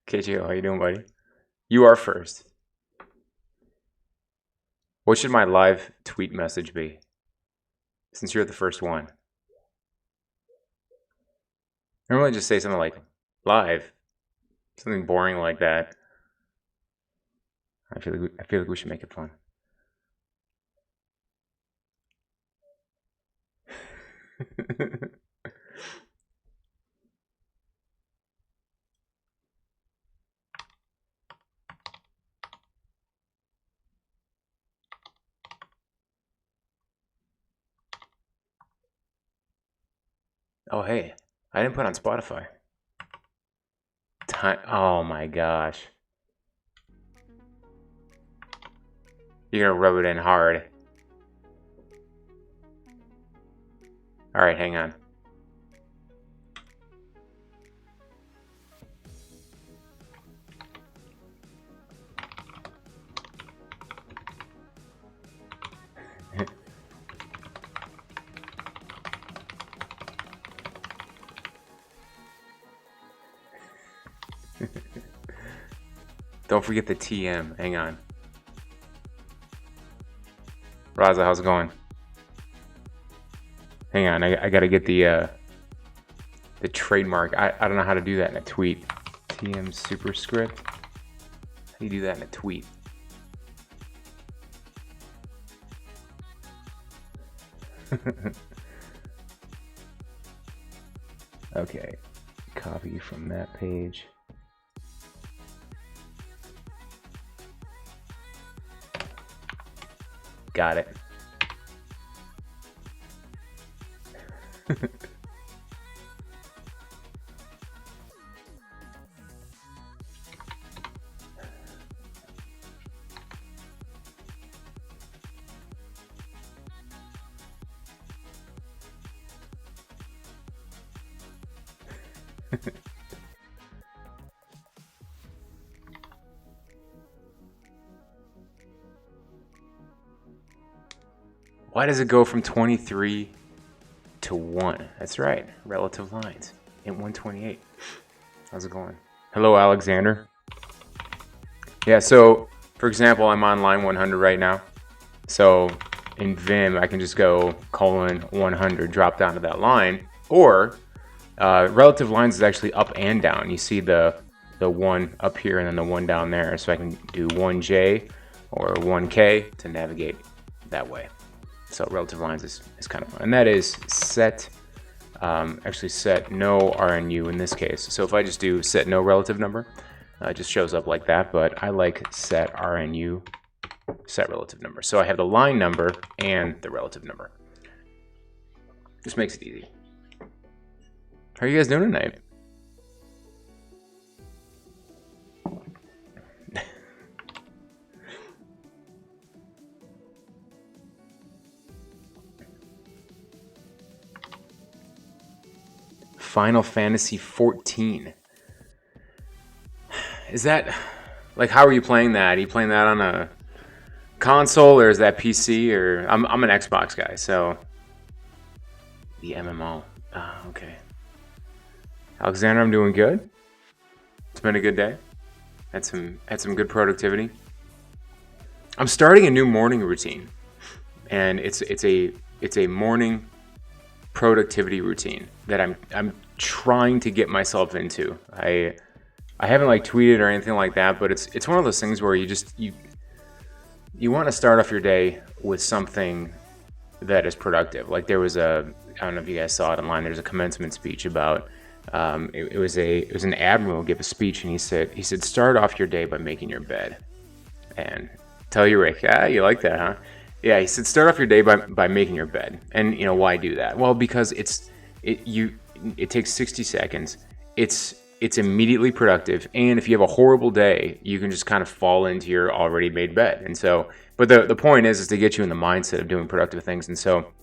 KJO, how you doing, buddy? You are first. What should my live tweet message be? Since you're the first one. Normally just say something like live. Something boring like that. I feel like we should make it fun. Oh, hey, I didn't put on Spotify. Oh my gosh. You're gonna rub it in hard. Alright, hang on. Don't forget the TM. Hang on. Raza, how's it going? Hang on, I gotta get the trademark. I don't know how to do that in a tweet. TM superscript. How do you do that in a tweet? Okay, copy from that page. Got it. Why does it go from 23 to 1? That's right, relative lines in 128. How's it going? Hello, Alexander. Yeah, so for example, I'm on line 100 right now. So in Vim, I can just go colon 100, drop down to that line. Or relative lines is actually up and down. You see the 1 up here and then the 1 down there. So I can do 1J or 1K to navigate that way. So relative lines is kind of fun. And that is set, actually set no RNU in this case. So if I just do set no relative number, it just shows up like that. But I like set RNU, set relative number. So I have the line number and the relative number. Just makes it easy. How are you guys doing tonight? Final Fantasy 14. Is that, like, how are you playing that? Are you playing that on a console or is that PC? Or I'm an Xbox guy, so the MMO. Okay. Alexander, I'm doing good. It's been a good day. Had some good productivity. I'm starting a new morning routine, and it's a morning productivity routine that I'm trying to get myself into. I haven't like tweeted or anything like that, but it's one of those things where you want to start off your day with something that is productive. Like there was I don't know if you guys saw it online. There's a commencement speech about it was an admiral give a speech, and he said start off your day by making your bed. And tell you, Rick, you like that, huh? Yeah, he said start off your day by making your bed. And you know why do that? Well, because it takes 60 seconds. It's immediately productive, and if you have a horrible day, you can just kind of fall into your already made bed. And so, but the point is to get you in the mindset of doing productive things. And so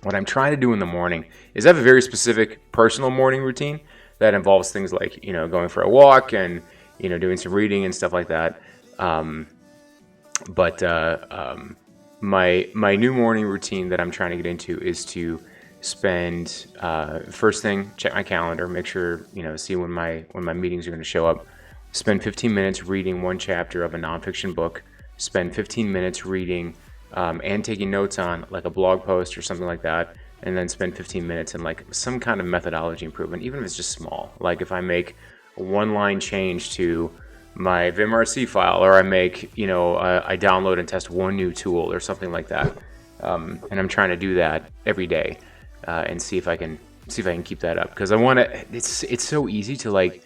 what I'm trying to do in the morning is I have a very specific personal morning routine that involves things like, going for a walk and, doing some reading and stuff like that. My new morning routine that I'm trying to get into is to spend first thing, check my calendar, make sure, see when my meetings are going to show up. Spend 15 minutes reading one chapter of a nonfiction book. Spend 15 minutes reading and taking notes on like a blog post or something like that. And then spend 15 minutes in like some kind of methodology improvement, even if it's just small. Like if I make a one-line change to my VimRC file, or I make, I download and test one new tool or something like that. And I'm trying to do that every day and see if I can keep that up, because I want to. It's so easy to like,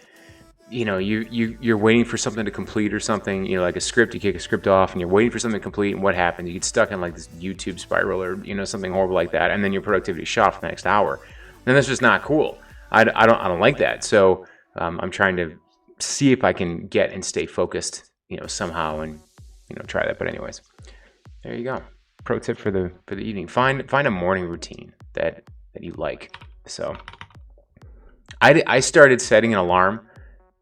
you're waiting for something to complete or something, like a script. You kick a script off and you're waiting for something to complete, and what happens? You get stuck in like this YouTube spiral or something horrible like that, and then your productivity is shot for the next hour. And that's just not cool. I don't like that. So I'm trying to see if I can get and stay focused, somehow, and try that. But anyways, there you go. Pro tip for the evening: find a morning routine that you like. So I started setting an alarm.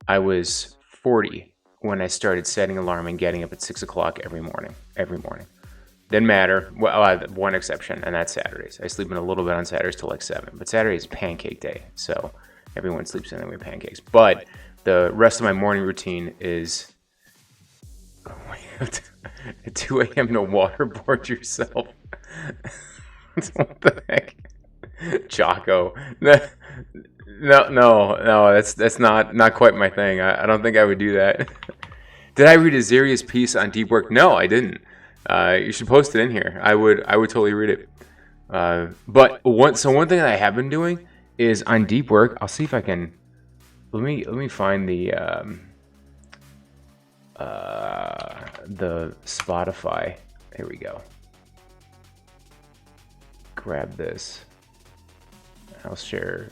I was 40 when I started setting an alarm and getting up at 6 o'clock every morning. Didn't matter. Well, I have one exception, and that's Saturdays. I sleep in a little bit on Saturdays till like 7, but Saturday is pancake day, so everyone sleeps in and we have pancakes. But the rest of my morning routine is at 2 a.m. to waterboard yourself. What the heck? Jocko. No, that's not quite my thing. I don't think I would do that. Did I read Azaria's piece on deep work? No, I didn't. You should post it in here. I would totally read it. But one thing that I have been doing is on deep work. I'll see if I can. Let me find the Spotify. Here we go. Grab this. I'll share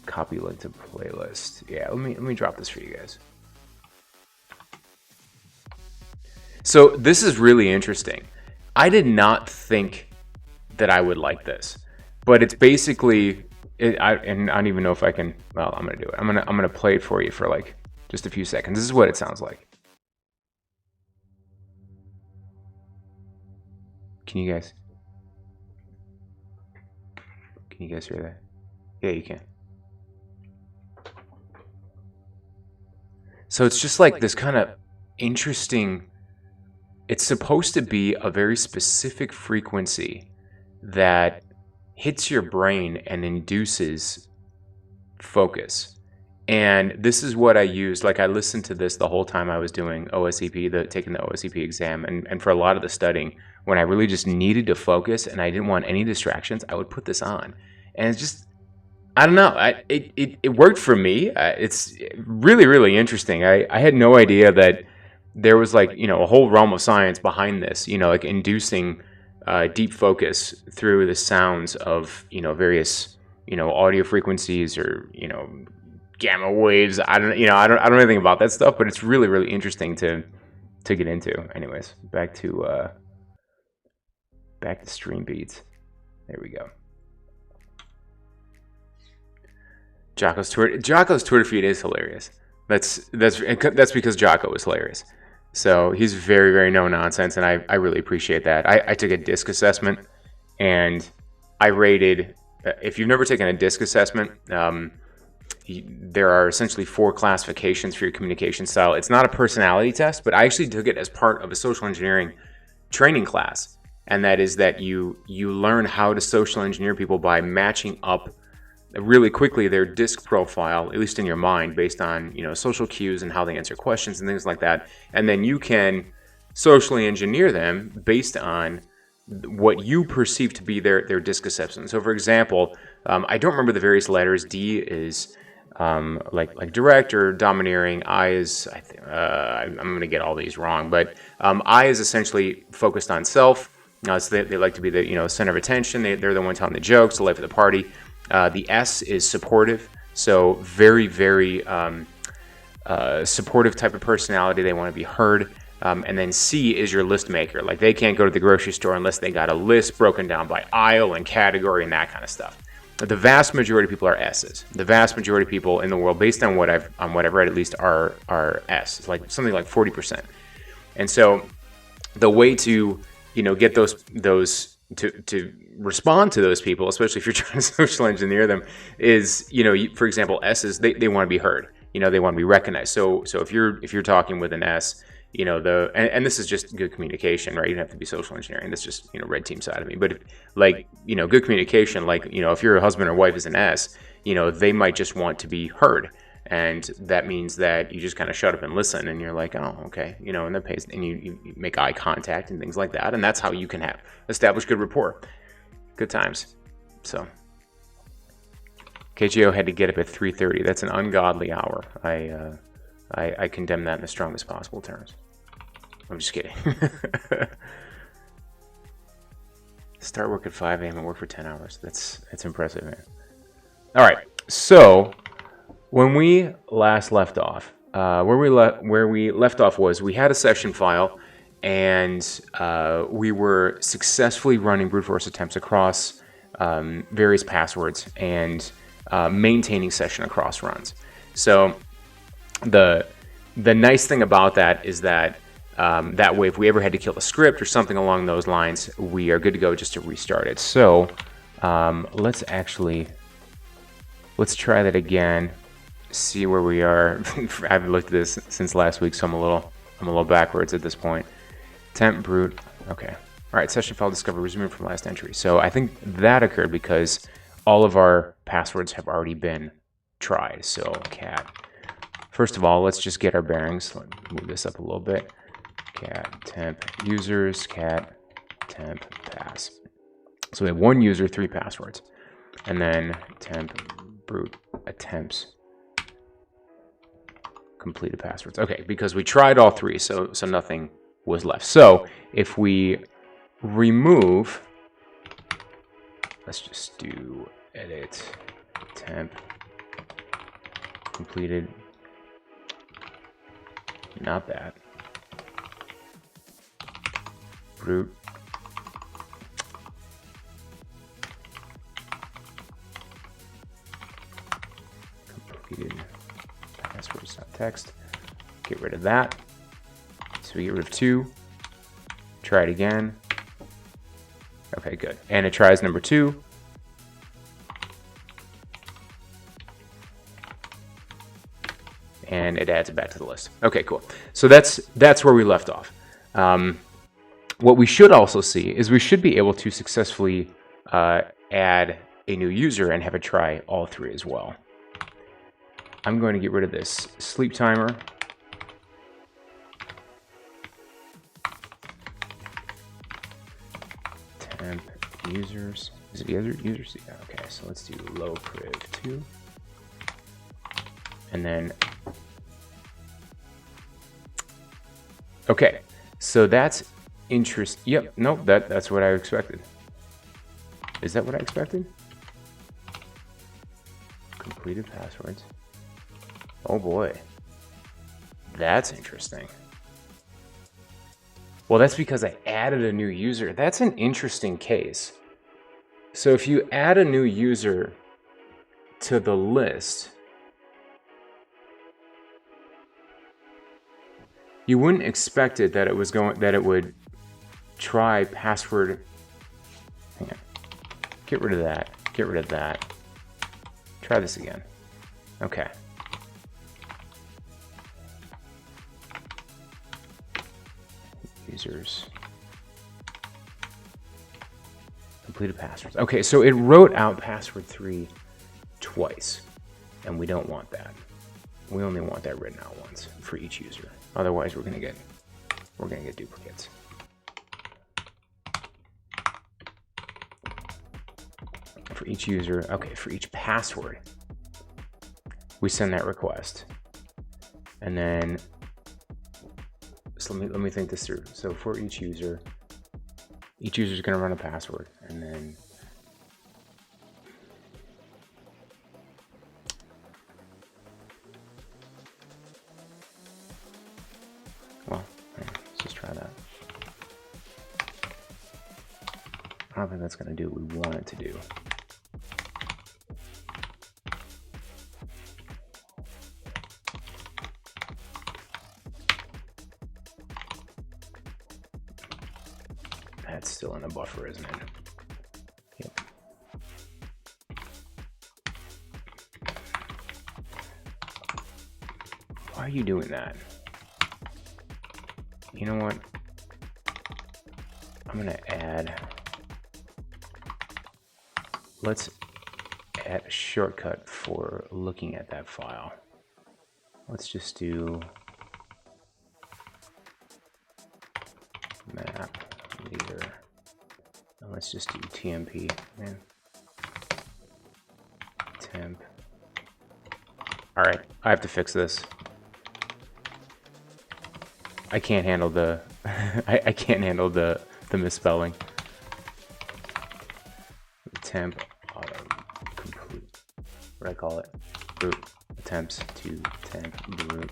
copy link to playlist. Yeah, let me drop this for you guys. So this is really interesting. I did not think that I would like this, but it's basically I don't even know if I can. Well, I'm gonna do it. I'm gonna play it for you for like just a few seconds. This is what it sounds like. Can you guys hear that? Yeah, you can. So it's just like this kind of interesting. It's supposed to be a very specific frequency that hits your brain and induces focus. And this is what I used. Like I listened to this the whole time I was doing OSCP, taking the OSCP exam. And for a lot of the studying, when I really just needed to focus and I didn't want any distractions, I would put this on. And it's just, I don't know. It worked for me. It's really, really interesting. I had no idea that there was like, a whole realm of science behind this, like inducing deep focus through the sounds of, various, audio frequencies or, gamma waves. I don't know anything about that stuff, but it's really, really interesting to get into. Anyways, back to stream beats. There we go. Jocko's Twitter feed is hilarious. That's because Jocko is hilarious. So he's very, very no nonsense, and I really appreciate that. I took a DISC assessment, and I rated. If you've never taken a DISC assessment, there are essentially 4 classifications for your communication style. It's not a personality test, but I actually took it as part of a social engineering training class, and that is that you learn how to social engineer people by matching up really quickly their DISC profile, at least in your mind, based on social cues and how they answer questions and things like that, and then you can socially engineer them based on what you perceive to be their DISC assessment. So, for example, I don't remember the various letters. D is like direct or domineering. I is I'm going to get all these wrong, but I is essentially focused on self. So they like to be the center of attention. They're the one telling the jokes, the life of the party. The S is supportive, so very, very supportive type of personality. They want to be heard. And then C is your list maker. Like they can't go to the grocery store unless they got a list broken down by aisle and category and that kind of stuff. The vast majority of people are S's. The vast majority of people in the world, based on what I've read at least, are S. It's like something like 40%. And so the way to get those to respond to those people, especially if you're trying to social engineer them, is, you know, for example, S's, they want to be heard. You know, they want to be recognized. So if you're talking with an S, you know, and this is just good communication, right? You don't have to be social engineering. That's just, you know, red team side of me. But if, like, you know, good communication, like, you know, if your husband or wife is an S, you know, they might just want to be heard. And that means that you just kind of shut up and listen, and you're like, oh, okay, you know, and that pays, and you make eye contact and things like that, and that's how you can establish good rapport, good times. So KGO had to get up at 3:30. That's an ungodly hour. I condemn that in the strongest possible terms. I'm just kidding. Start work at 5 a.m. and work for 10 hours. That's impressive, man. All right, so when we last left off, where we left off was we had a session file, and we were successfully running brute force attempts across various passwords and maintaining session across runs. So the nice thing about that is that that way, if we ever had to kill a script or something along those lines, we are good to go just to restart it. So let's try that again. See where we are. I haven't looked at this since last week, so I'm a little backwards at this point. Temp brute. Okay. All right. Session file discovered. Resuming from last entry. So I think that occurred because all of our passwords have already been tried. So cat. First of all, let's just get our bearings. Let me move this up a little bit. Cat temp users. Cat temp pass. So we have one user, 3 passwords, and then temp brute attempts. Completed passwords. Okay, because we tried all 3, so nothing was left. So if we remove, let's just do edit temp completed. Not that. Brute. Completed. Passwords.text. Get rid of that. So we get rid of 2. Try it again. Okay, good. And it tries number 2. And it adds it back to the list. Okay, cool. So that's where we left off. What we should also see is we should be able to successfully add a new user and have it try all 3 as well. I'm going to get rid of this sleep timer. Temp users. Is it users? Yeah, okay, so let's do low priv 2. And then, okay, so that's interest. Yep, nope, that's what I expected. Is that what I expected? Completed passwords. Oh boy, that's interesting. Well, that's because I added a new user. That's an interesting case. So if you add a new user to the list, you wouldn't expect it that it would try password. Hang on. Get rid of that. Get rid of that. Try this again. Okay. Users. Completed passwords. Okay, so it wrote out password 3 twice, and we don't want that. We only want that written out once for each user. Otherwise, we're gonna get duplicates. For each user, okay, for each password, we send that request, and then. So let me think this through. So for each user is going to run a password, and then well, let's just try that. I don't think that's going to do what we want it to do. That's still in a buffer, isn't it? are you doing that? You know what? I'm gonna add, let's add a shortcut for looking at that file. Let's just do map leader. And let's just do TMP, man. Temp. All right, I have to fix this. I can't handle the I can't handle the misspelling. Temp auto complete. What do I call it? Root attempts to temp root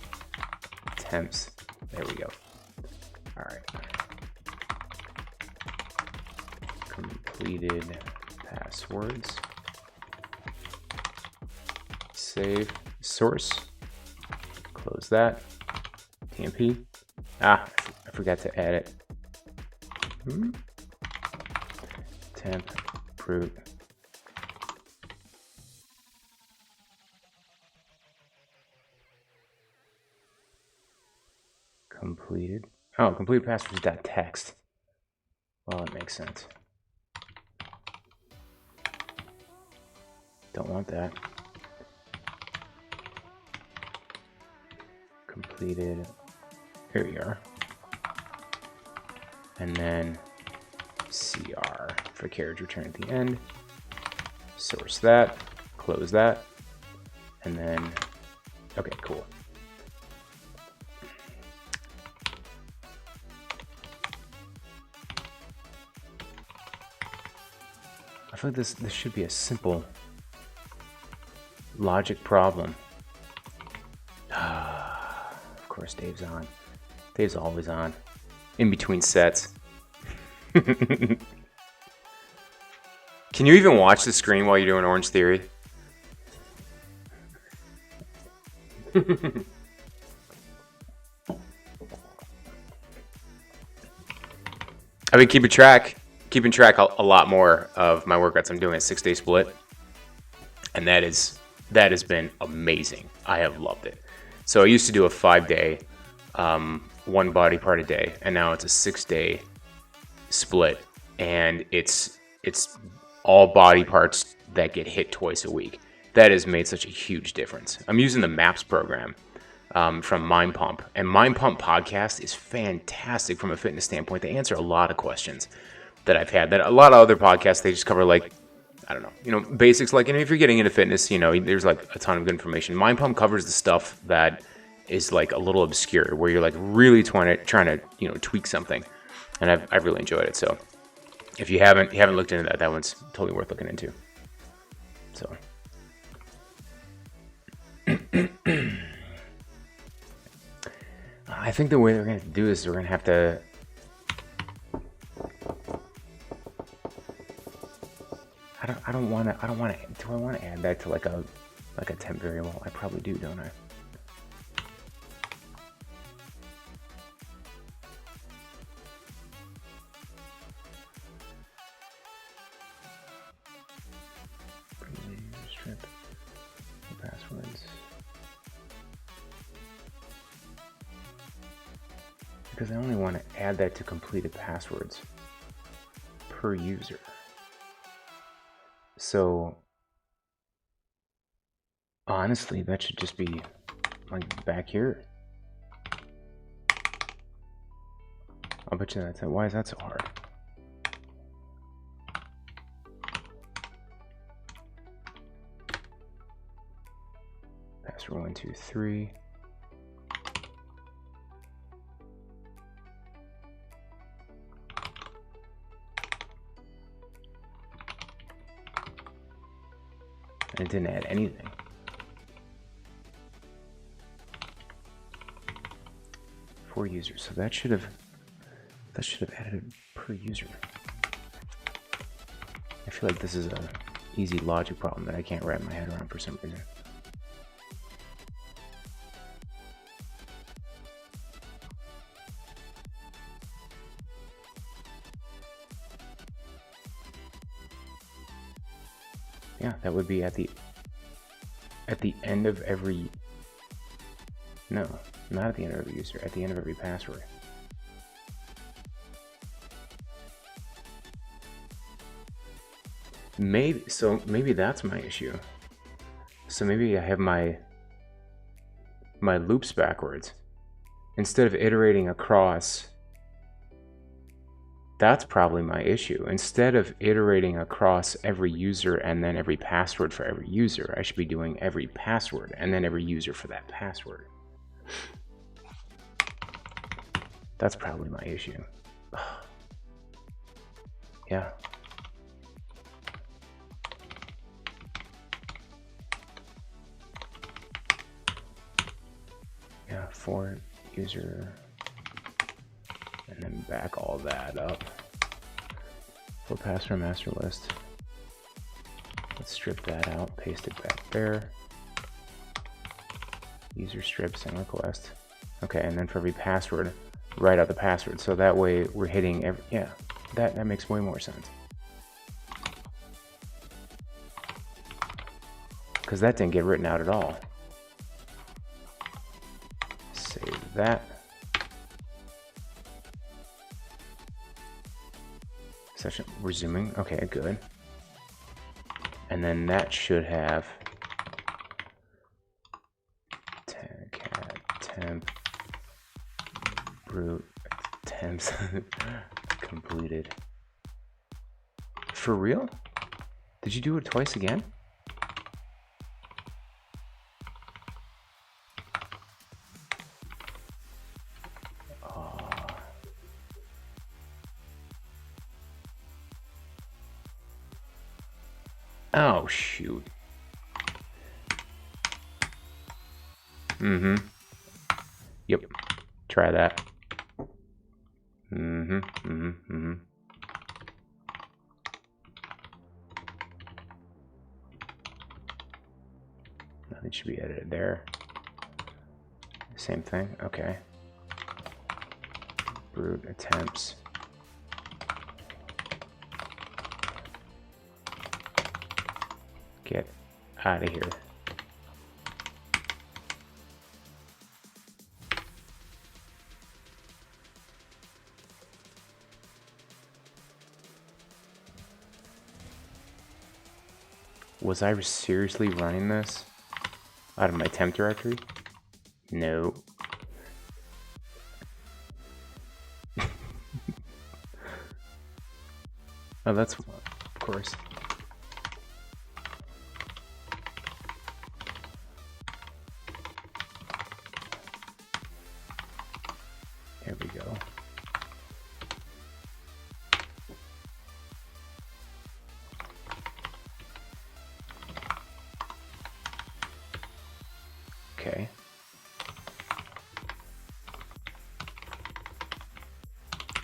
attempts. There we go. All right. Completed passwords. Save source. Close that. TMP. I forgot to add it. Temp root. Completed. Oh, completed passwords.txt. Well, that makes sense. Don't want that. Completed. Here we are. And then CR for carriage return at the end. Source that. Close that. And then, okay, cool. I feel like this should be a simple logic problem. Of course, Dave's on. Dave's always on. In between sets. Can you even watch the screen while you're doing Orange Theory? I've been keeping track a lot more of my workouts. I'm doing a 6-day split, and that has been amazing. I have loved it. So I used to do a 5-day, one body part a day, and now it's a 6-day split, and it's all body parts that get hit twice a week. That has made such a huge difference. I'm using the MAPS program from Mind Pump, and Mind Pump podcast is fantastic from a fitness standpoint. They answer a lot of questions that I've had. That a lot of other podcasts, they just cover, like, I don't know, basics. Like, if you're getting into fitness, there's like a ton of good information. Mind Pump covers the stuff that is like a little obscure, where you're like really trying to tweak something, and I've really enjoyed it. So if you haven't looked into that one's totally worth looking into. So I think the way we're going to do this is we're going to have to I don't want to do I want to add that to like a temp variable? I probably do, don't I? Strip passwords. Because I only want to add that to completed passwords per user. So honestly, that should just be like back here. I'll bet you that's it. Why is that so hard? Password 1, 2, 3. And it didn't add anything. For users, so that should have added per user. I feel like this is a easy logic problem that I can't wrap my head around for some reason. Yeah, that would be at the end of every, no, Not at the end of every user, at the end of every password. Maybe that's my issue. So maybe I have my loops backwards. Instead of iterating across, that's probably my issue. Instead of iterating across every user and then every password for every user, I should be doing every password and then every user for that password. That's probably my issue. Yeah. Yeah, for user, and then back all that up. For password master list. Let's strip that out, paste it back there. User strip, send request. Okay, and then for every password, write out the password. So that way we're hitting every, yeah, that makes way more sense. Because that didn't get written out at all. Save that. Session resuming. Okay, good. And then that should have cat temp root temps completed. For real? Did you do it twice again? Oh, shoot. Yep. Try that. Nothing should be edited there. Same thing. Okay. Brute attempts. Get out of here. Was I seriously running this out of my temp directory? No. Oh, that's, of course. There we go. Okay.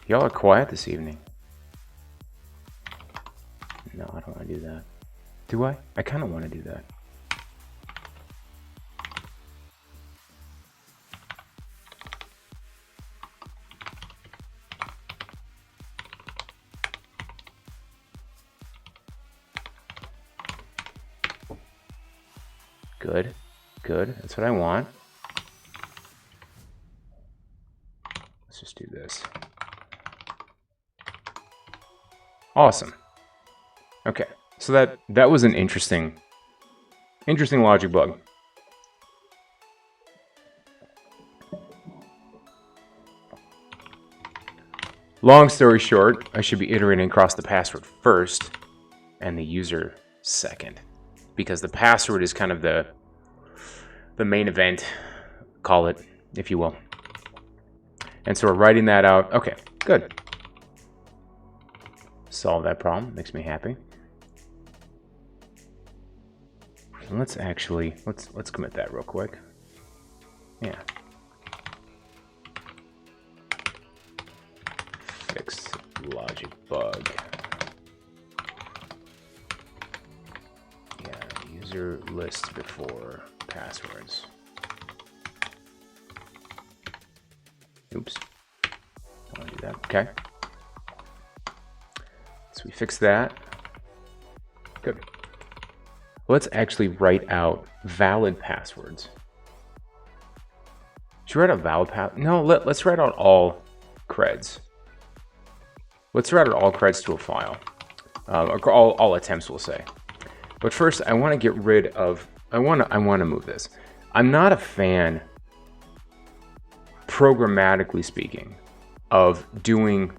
Y'all are quiet this evening. No, I don't want to do that. Do I? I kind of want to do that. Good. Good. That's what I want. Let's just do this. Awesome. Okay. So that was an interesting logic bug. Long story short, I should be iterating across the password first and the user second, because the password is kind of the main event, call it, if you will. And so we're writing that out. Okay, good. Solve that problem. Makes me happy. Let's actually let's commit that real quick. Yeah. Fix logic bug. Yeah, user list before passwords. Oops. I want to do that. Okay. So we fix that. Good. Let's actually write out valid passwords. Should we write out valid path? No, let's write out all creds. Let's write out all creds to a file. Or all attempts, we'll say. But first, I want to get rid of, I want to move this. I'm not a fan, programmatically speaking, of doing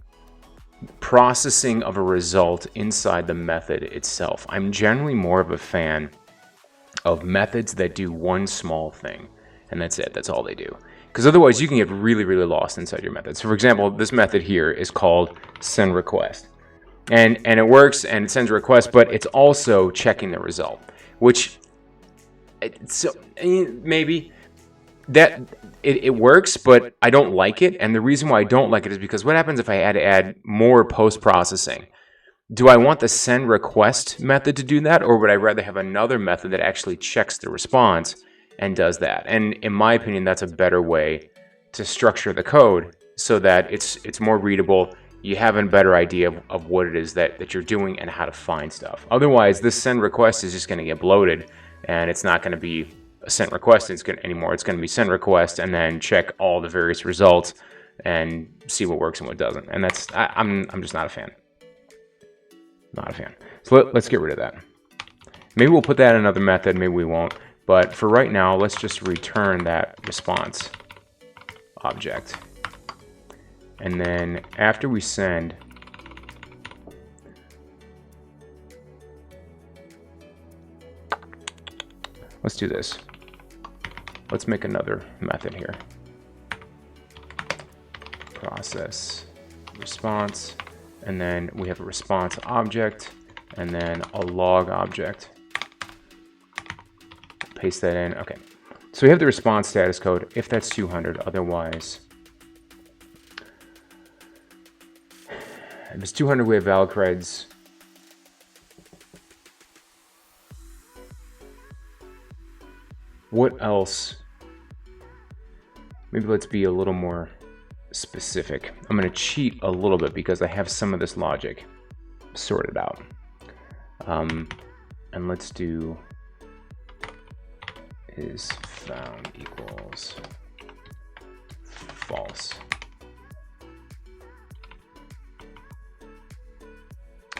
processing of a result inside the method itself. I'm generally more of a fan of methods that do one small thing, and that's it. That's all they do. Because otherwise, you can get really, really lost inside your method. So, for example, this method here is called send request. And it works and it sends a request, but it's also checking the result, which so maybe that it works, but I don't like it. And the reason why I don't like it is because what happens if I had to add more post-processing? Do I want the send request method to do that, or would I rather have another method that actually checks the response and does that? And in my opinion, that's a better way to structure the code so that it's more readable. You have a better idea of what it is that you're doing and how to find stuff. Otherwise, this send request is just going to get bloated, and it's not going to be a send request anymore. It's going to be send request and then check all the various results and see what works and what doesn't. And that's I'm just not a fan. Not a fan. So let's get rid of that. Maybe we'll put that in another method. Maybe we won't. But for right now, let's just return that response object. And then after we send, let's do this. Let's make another method here. Process response, and then we have a response object, and then a log object. Paste that in. Okay. So we have the response status code if that's 200, otherwise. If it's 200, we have valid creds. What else? Maybe let's be a little more specific. I'm going to cheat a little bit because I have some of this logic sorted out. And let's do is found equals false.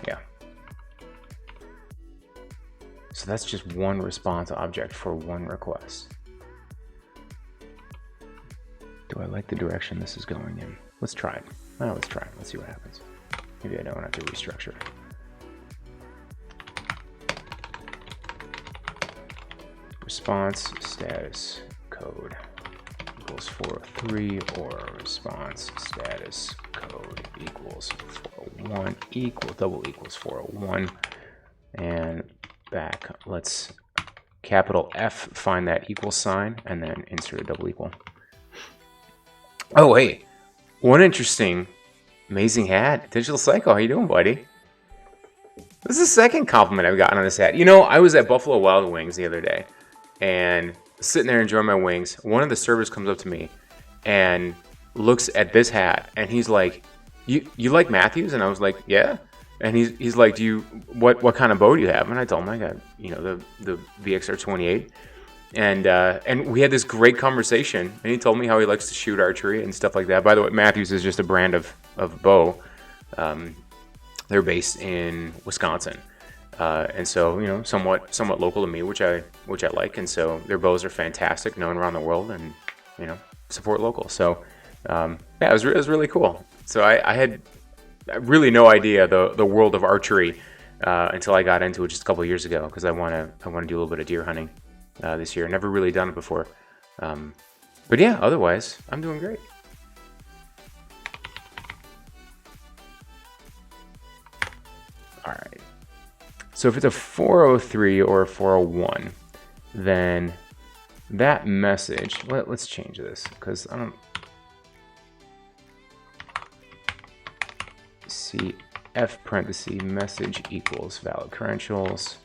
Yeah. So that's just one response object for one request. Do I like the direction this is going in? Let's try it. Oh, let's try it. Let's see what happens. Maybe I don't have to restructure. Response status code equals 403, or response status code equals 401 double equals 401, and back. Let's capital F, find that equal sign, and then insert a double equal. Oh, hey, one interesting, amazing hat. Digital Psycho, how you doing, buddy? This is the second compliment I've gotten on this hat. You know, I was at Buffalo Wild Wings the other day, and sitting there enjoying my wings. One of the servers comes up to me and looks at this hat, and he's like, "You like Matthews?" And I was like, "Yeah." And he's like, what kind of bow do you have? And I told him I got, the VXR-28. And we had this great conversation, and he told me how he likes to shoot archery and stuff like that. By the way, Matthews is just a brand of bow. They're based in Wisconsin, and so somewhat local to me, which I like. And so their bows are fantastic, known around the world, and support local. So yeah, it was really cool. So I had really no idea the world of archery until I got into it just a couple of years ago, because I want to do a little bit of deer hunting this year. Never really done it before, but yeah, otherwise I'm doing great. All right, so if it's a 403 or a 401, then that message, let's change this, because I don't see F parenthesis message equals valid credentials.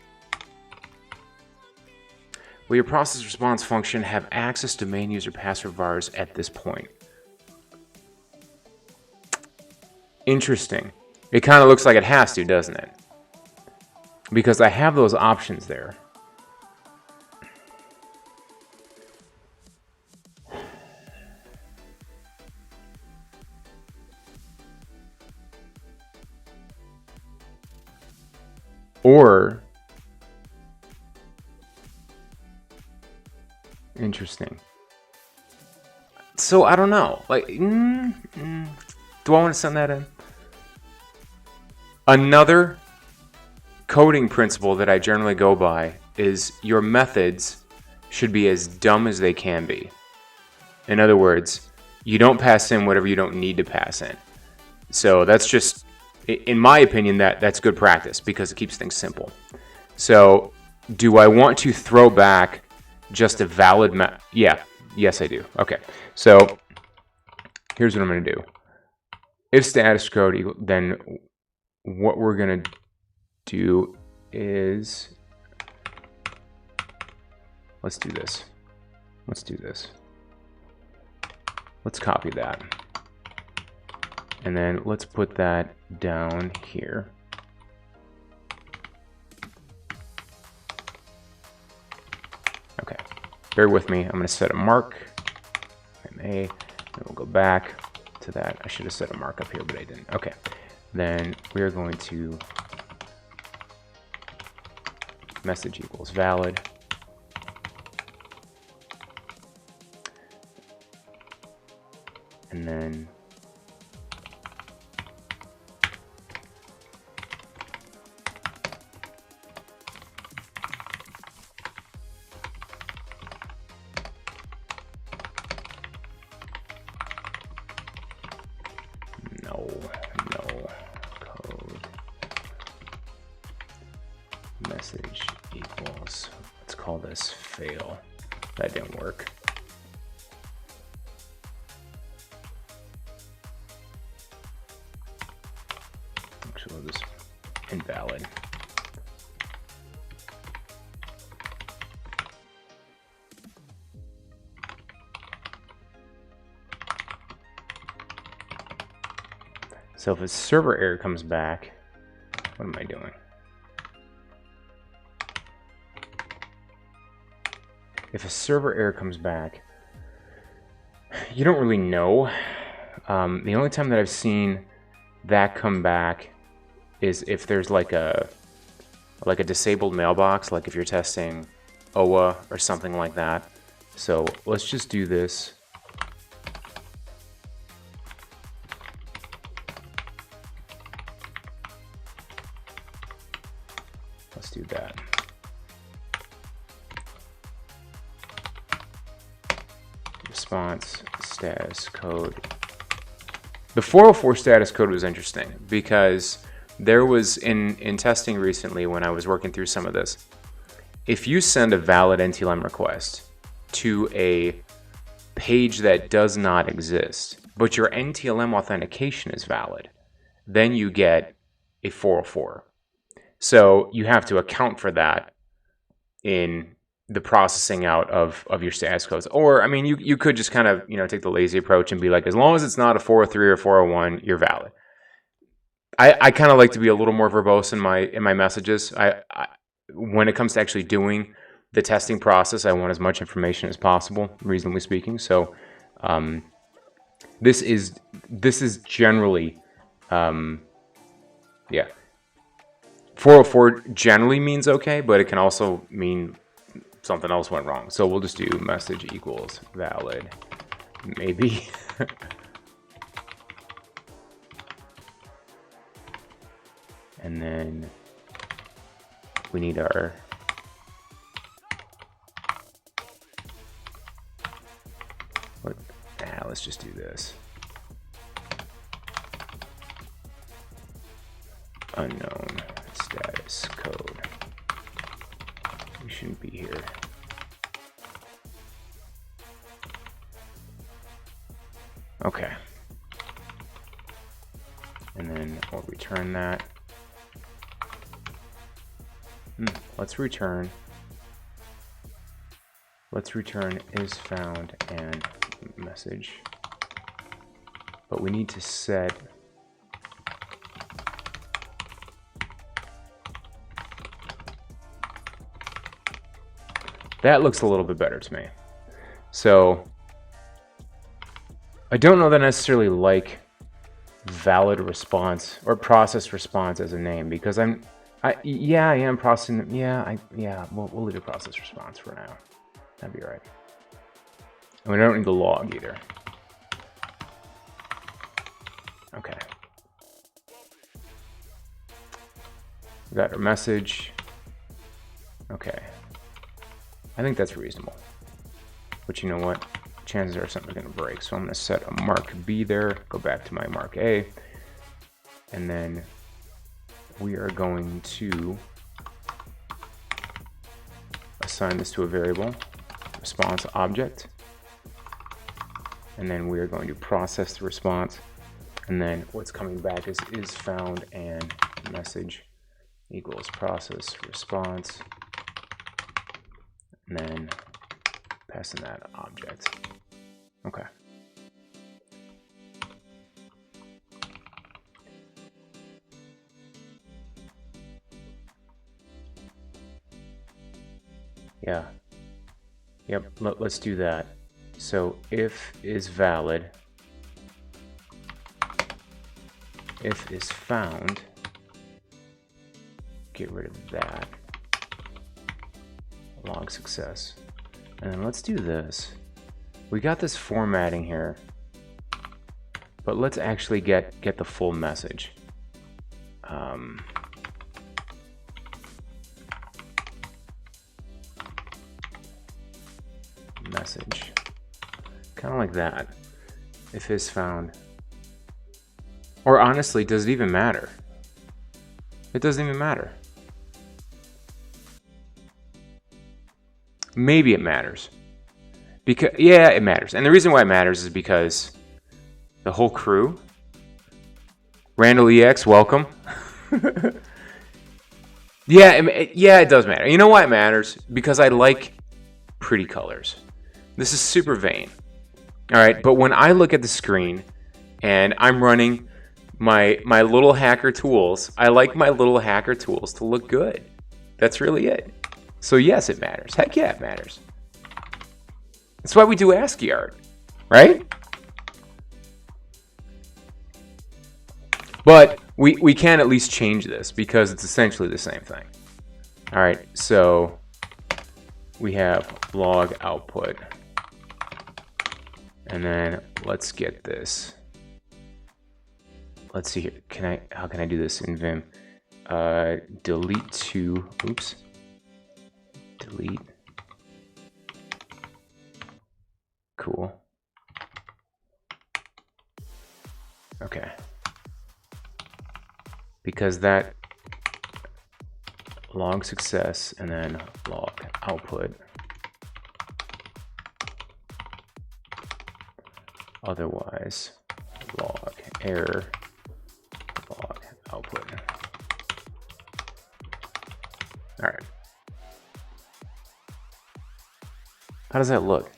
Will your process response function have access to main user password vars at this point? Interesting. It kind of looks like it has to, doesn't it? Because I have those options there. Or, interesting. So I don't know. Like, do I want to send that in? Another coding principle that I generally go by is your methods should be as dumb as they can be. In other words, you don't pass in whatever you don't need to pass in. So that's just, in my opinion, that's good practice because it keeps things simple. So do I want to throw back just a valid yeah, yes I do. Okay, so here's what I'm going to do. If status code equal, then what we're going to do is, let's do this. Let's copy that. And then let's put that down here. Okay, bear with me. I'm going to set a mark. MA, and we'll go back to that. I should have set a mark up here, but I didn't. Okay, then we're going to message equals valid. And then no code message equals, let's call this fail. That didn't work. Actually, we'll just invalid. So if a server error comes back, what am I doing? If a server error comes back, you don't really know. The only time that I've seen that come back is if there's like a disabled mailbox, like if you're testing OA or something like that. So let's just do this. Let's do that. Response status code. The 404 status code was interesting because there was in testing recently when I was working through some of this. If you send a valid NTLM request to a page that does not exist, but your NTLM authentication is valid, then you get a 404. So you have to account for that in the processing out of your status codes. Or, I mean, you could just kind of, take the lazy approach and be like, as long as it's not a 403 or 401, you're valid. I kind of like to be a little more verbose in my messages. When it comes to actually doing the testing process, I want as much information as possible, reasonably speaking. So this is generally, yeah. 404 generally means okay, but it can also mean something else went wrong. So we'll just do message equals valid, maybe. And then we need our let's just do this. Unknown status code. We shouldn't be here. Okay. And then we'll return that. Let's return is found and message. But we need to set that. Looks a little bit better to me. So I don't know that I necessarily like valid response or process response as a name, because I'm Yeah, I am processing. Yeah, we'll leave the process response for now. That'd be all right. And we don't need the log either. Okay. We got our message. Okay. I think that's reasonable. But you know what? Chances are something's going to break. So I'm going to set a mark B there, go back to my mark A, and then we are going to assign this to a variable, response object, and then we are going to process the response, and then what's coming back is found and message equals process response, and then passing that object. Okay. Yeah. Yep, let's do that. So if is valid, if is found, get rid of that. Log success. And then let's do this. We got this formatting here, but let's actually get the full message. Message, kind of like that. If is found, or honestly, does it even matter? It doesn't even matter. Maybe it matters. Because yeah, it matters. And the reason why it matters is because the whole crew, Randall EX, welcome. Yeah, it does matter. You know why it matters? Because I like pretty colors. This is super vain. All right, but when I look at the screen and I'm running my little hacker tools, I like my little hacker tools to look good. That's really it. So yes, it matters. Heck yeah, it matters. That's why we do ASCII art, right? But we can at least change this because it's essentially the same thing. All right, so we have log output. And then let's get this. Let's see here. How can I do this in Vim? Delete to, oops. Delete. Cool. Okay. Because that log success and then log output. Otherwise, log error, log output. All right. How does that look?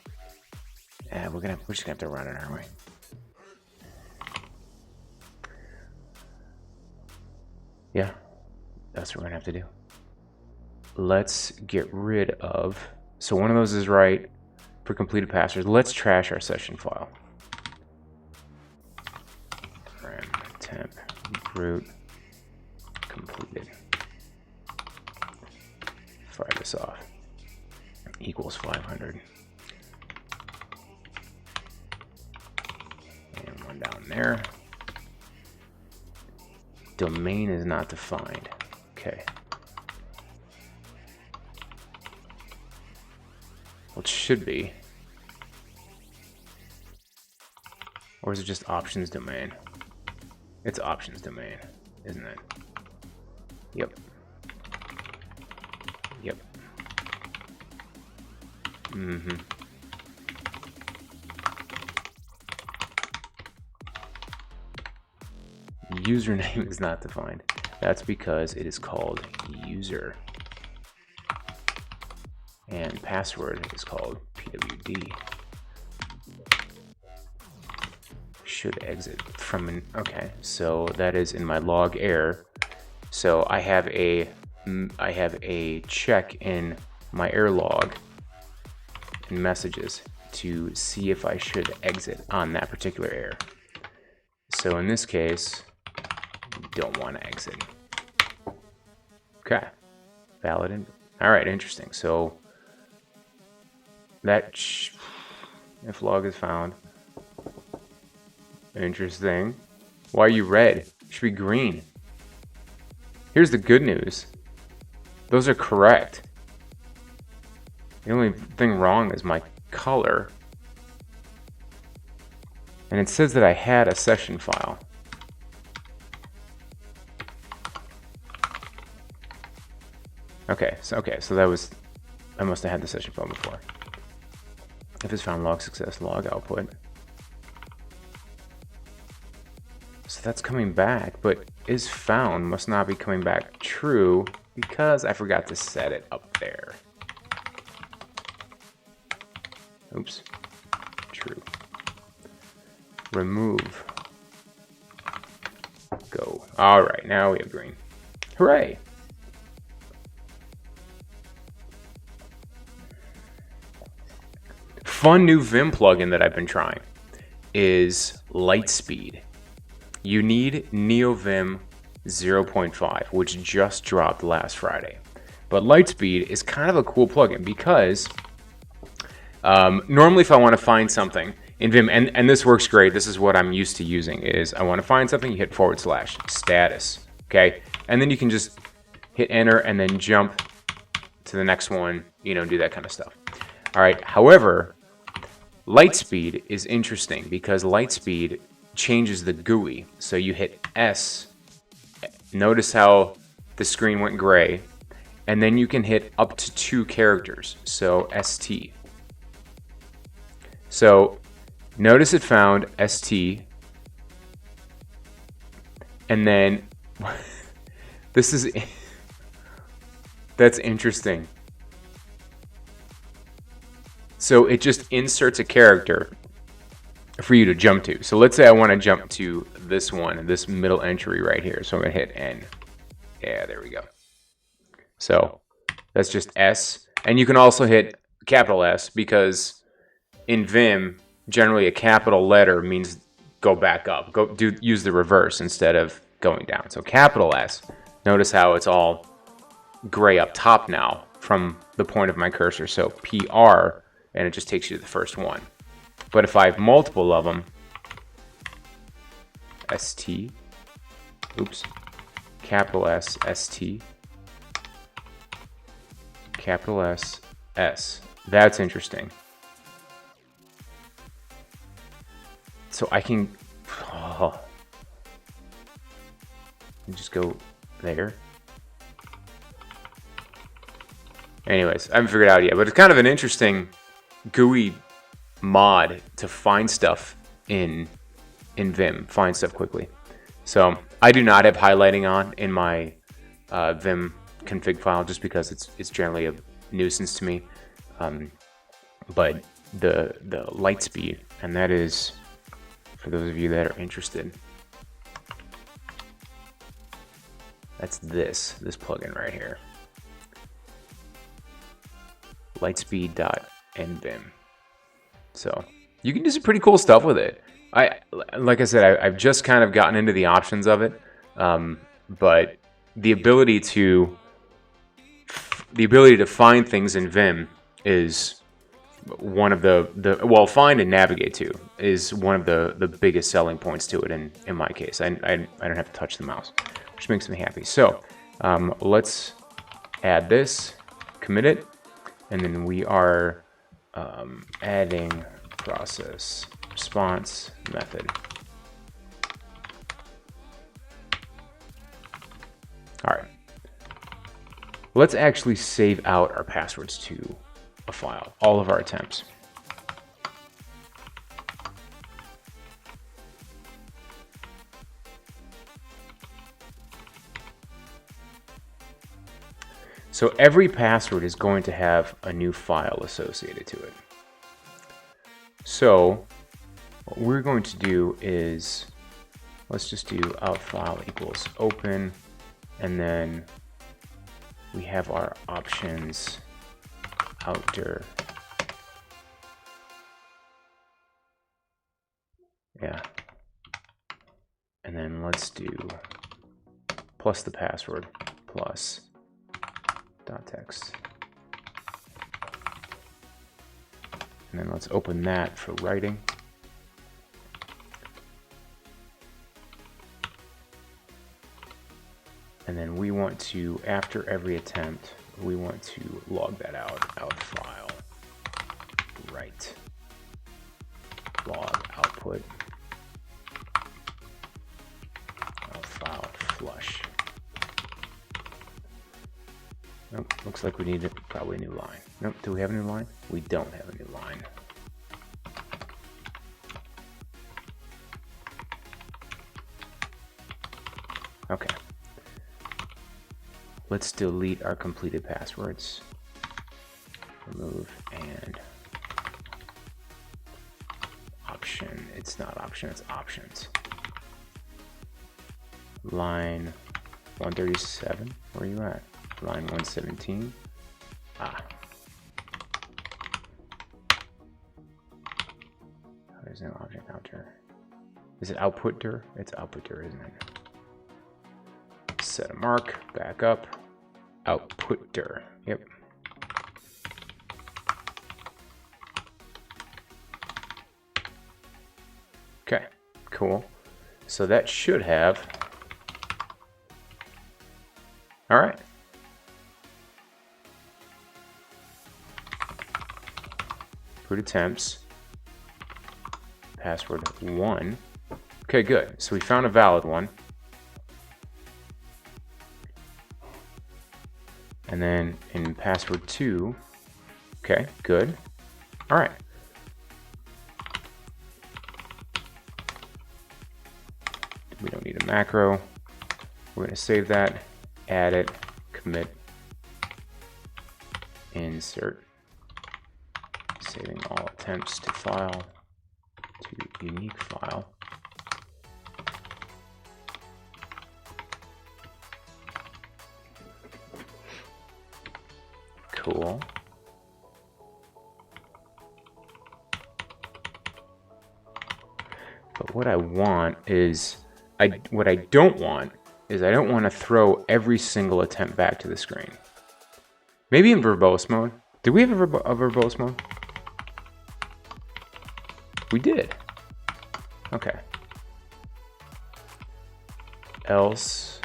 Yeah, we're just gonna have to run it, aren't we? Yeah, that's what we're gonna have to do. Let's get rid of. So one of those is right for completed passwords. Let's trash our session file. Temp root completed. Fire this off. Equals 500. And one down there. Domain is not defined. Okay. Well, it should be. Or is it just options domain? It's options domain, isn't it? Yep. Yep. Mm-hmm. Username is not defined. That's because it is called user. And password is called pwd. Should exit from an, okay, so that is in my log error. So I have a check in my error log and messages to see if I should exit on that particular error. So in this case, don't want to exit. Okay. Valid. All right, interesting. So that if log is found. Interesting. Why are you red? You should be green. Here's the good news. Those are correct. The only thing wrong is my color. And it says that I had a session file. Okay, so that was, I must have had the session file before. If it's found, log success, log output. So that's coming back, but is found must not be coming back true because I forgot to set it up there. Oops. True. Remove. Go. All right, now we have green. Hooray! Fun new Vim plugin that I've been trying is Lightspeed. You need NeoVim 0.5, which just dropped last Friday. But Lightspeed is kind of a cool plugin because normally if I want to find something in Vim, and this works great, this is what I'm used to using, is I want to find something, you hit / status, okay? And then you can just hit enter and then jump to the next one, you know, do that kind of stuff. All right, however, Lightspeed is interesting because Lightspeed changes the GUI. So you hit S, notice how the screen went gray, and then you can hit up to 2 characters, so ST. So notice it found ST, and then this is, that's interesting. So it just inserts a character for you to jump to. So let's say I want to jump to this one, this middle entry right here. So I'm going to hit N. Yeah, there we go. So that's just S. And you can also hit capital S because in Vim, generally a capital letter means go back up. Use the reverse instead of going down. So capital S. Notice how it's all gray up top now from the point of my cursor. So PR, and it just takes you to the first one. But if I have multiple of them, ST, oops, capital S, ST, capital S, S. That's interesting. So I can, just go there. Anyways, I haven't figured it out yet, but it's kind of an interesting GUI mod to find stuff in Vim, find stuff quickly. So I do not have highlighting on in my Vim config file just because it's generally a nuisance to me. But the Lightspeed, and that is for those of you that are interested. That's this plugin right here. Lightspeed.nvim. So you can do some pretty cool stuff with it. Like I said, I've just kind of gotten into the options of it, but the ability to find things in Vim is one of the find and navigate to is one of the biggest selling points to it in my case. I don't have to touch the mouse, which makes me happy. So let's add this, commit it, and then we are adding process response method. All right. Let's actually save out our passwords to a file, all of our attempts. So every password is going to have a new file associated to it. So what we're going to do is, let's just do out file equals open, and then we have our options outdir. Yeah. And then let's do plus the password plus text. And then let's open that for writing. And then we want to, after every attempt, we want to log that out file, write, log output, out file flush. Nope, looks like we need probably a new line. Nope, do we have a new line? We don't have a new line. Okay. Let's delete our completed passwords. Remove and option. It's not option, it's options. Line 137, where are you at? Line 117. There's no object outer. Is it outputter? It's outputter, isn't it? Set a mark, back up, outputter. Yep. Okay, cool. So that should have. All right. Root attempts. Password 1. Okay, good. So we found a valid one. And then in password 2, okay, good. All right. We don't need a macro. We're going to save that, add it, commit, insert, saving all attempts to file, to unique file. Cool. But what I want is, what I don't want is I don't want to throw every single attempt back to the screen. Maybe in verbose mode. Did we have a verbose mode? We did. Okay. Else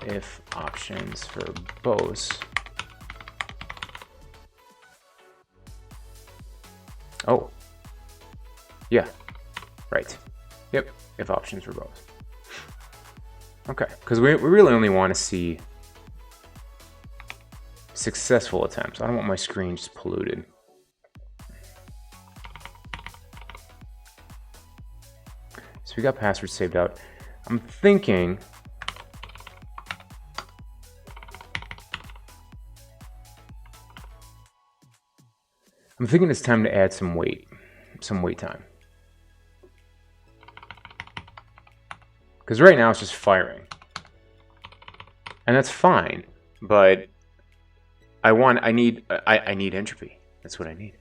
if options verbose. Oh. Yeah. Right. Yep. If options verbose. Okay. Because we really only want to see successful attempts. I don't want my screen just polluted. So we got passwords saved out. I'm thinking it's time to add some wait time. Because right now it's just firing. And that's fine, but I need entropy. That's what I need.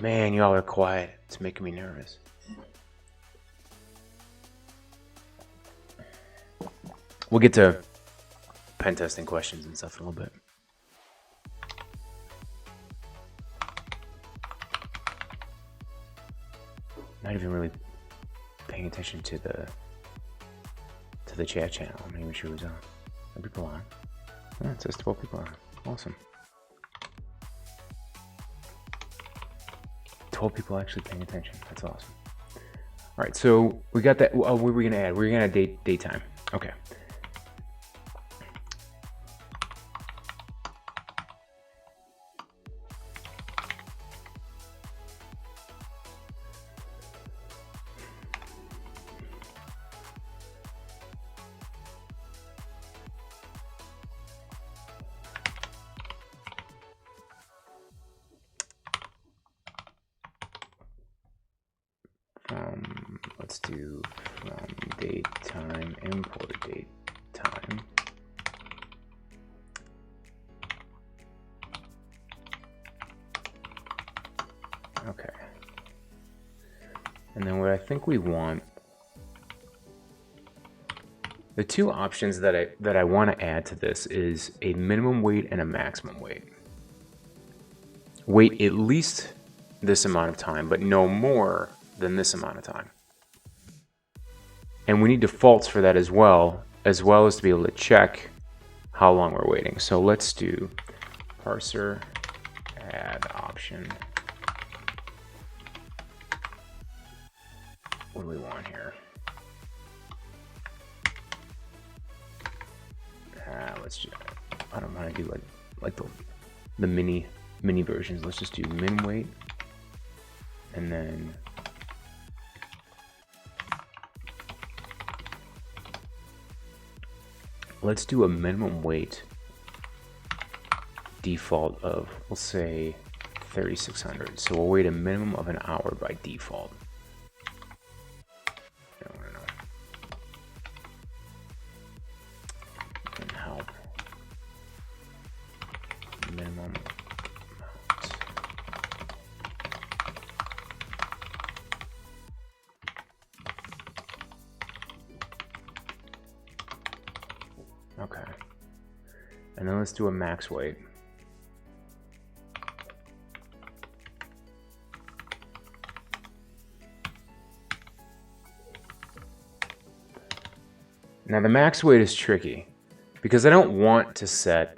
Man, y'all are quiet. It's making me nervous. We'll get to pen testing questions and stuff in a little bit. Not even really paying attention to the chat channel. I'm not even sure who's on. Are people on? Yeah, it says 12 people on. Awesome. 12 people actually paying attention. That's awesome. All right, so we got that. Oh, what were we gonna add? We're gonna add date time. Okay. Let's do from date time, import date time. Okay. And then what I think we want The two options that I want to add to this is a minimum weight and a maximum weight. Wait at least this amount of time, but no more than this amount of time. And we need defaults for that as well as to be able to check how long we're waiting. So let's do parser add option. What do we want here? Let's just, I don't want to do like the mini versions. Let's just do min weight, and then let's do a minimum weight default of, we'll say 3600. So we'll wait a minimum of an hour by default. I want to know. And help minimum amount. Okay. And then let's do a max weight. Now the max weight is tricky because I don't want to set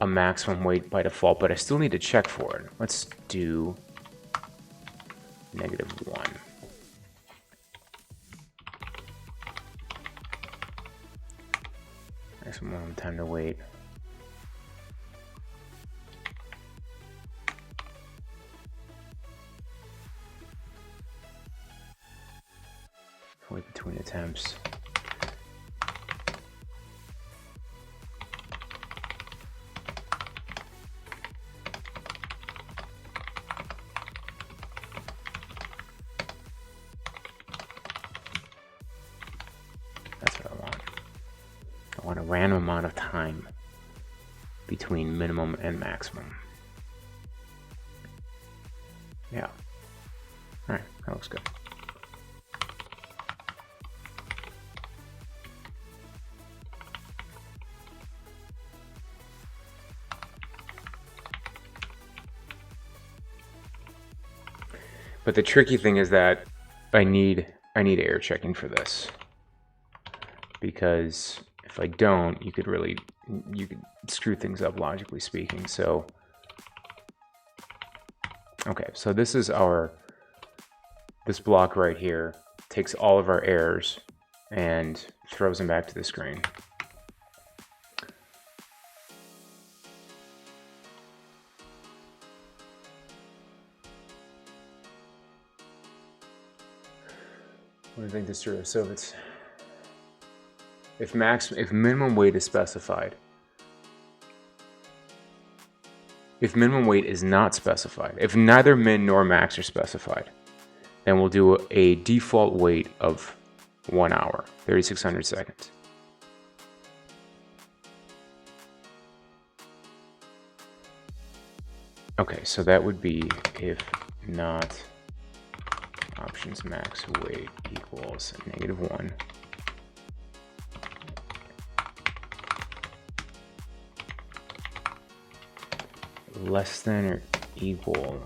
a maximum weight by default, but I still need to check for it. Let's do -1. Maximum time to wait. Wait between attempts. That's what I want. I want a random amount of time between minimum and maximum. Yeah. All right, that looks good. But the tricky thing is that I need error checking for this, because if I don't, you could screw things up logically speaking. So okay, so this is this block right here takes all of our errors and throws them back to the screen. What do you think this is? So if minimum weight is specified, if minimum weight is not specified, if neither min nor max are specified, then we'll do a default wait of 1 hour, 3600 seconds. Okay, so that would be if not options max weight equals -1. Less than or equal.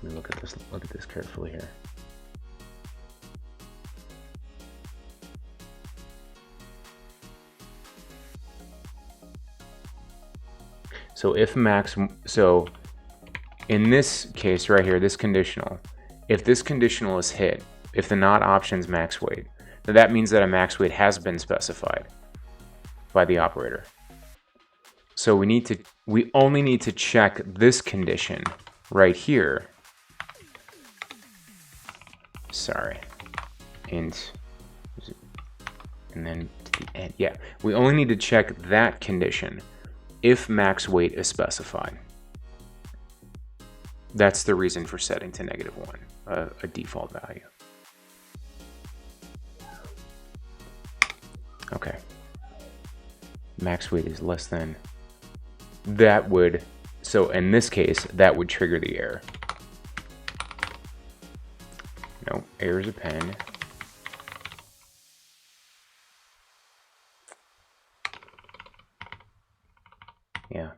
Let me look at this carefully here. So so in this case right here, this conditional, if this conditional is hit, if the not options max weight, then that means that a max weight has been specified by the operator. So we only need to check this condition right here. Sorry. And then to the end. Yeah, we only need to check that condition if max weight is specified. That's the reason for setting to -1, a default value. Okay. Max weight is less than. So in this case, that would trigger the error. No, errors append. Yeah,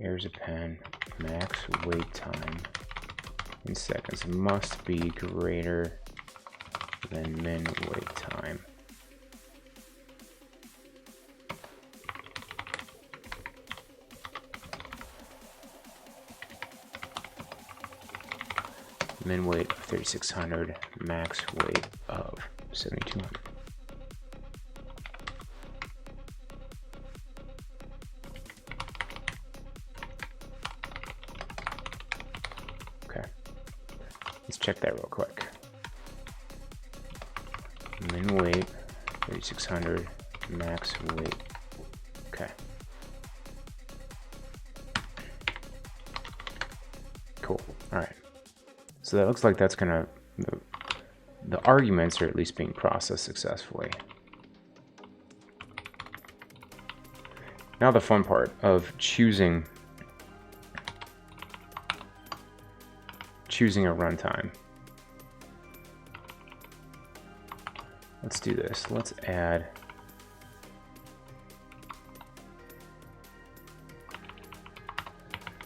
errors append. Max wait time in seconds must be greater than min wait time. Min weight of 3600, max weight of 7200. Okay, let's check that real quick. Min weight 3600, max weight. Okay. Cool. All right. So that looks like that's gonna, the arguments are at least being processed successfully. Now the fun part of choosing a runtime. Let's do this. Let's add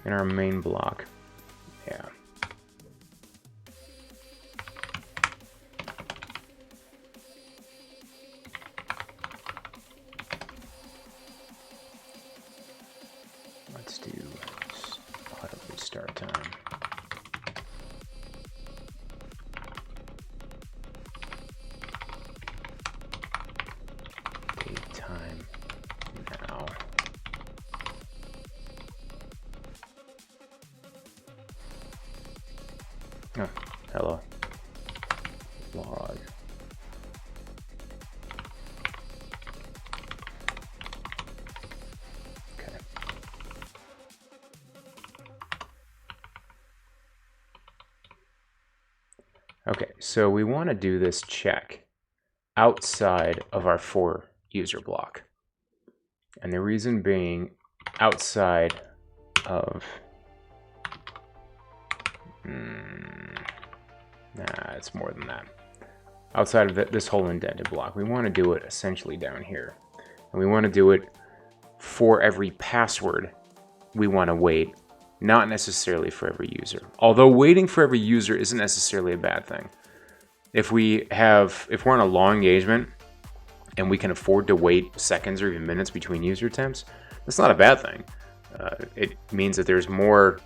in our main block. Yeah. Let's do Autobrute start time. Date time now. Oh, hello. Log. Okay. Okay, so we want to do this check outside of our for user block. And the reason being outside of nah, it's more than that. Outside of this whole indented block, we want to do it essentially down here. And we want to do it for every password we want to wait, not necessarily for every user. Although waiting for every user isn't necessarily a bad thing. If we're on a long engagement and we can afford to wait seconds or even minutes between user attempts, that's not a bad thing. It means that there's more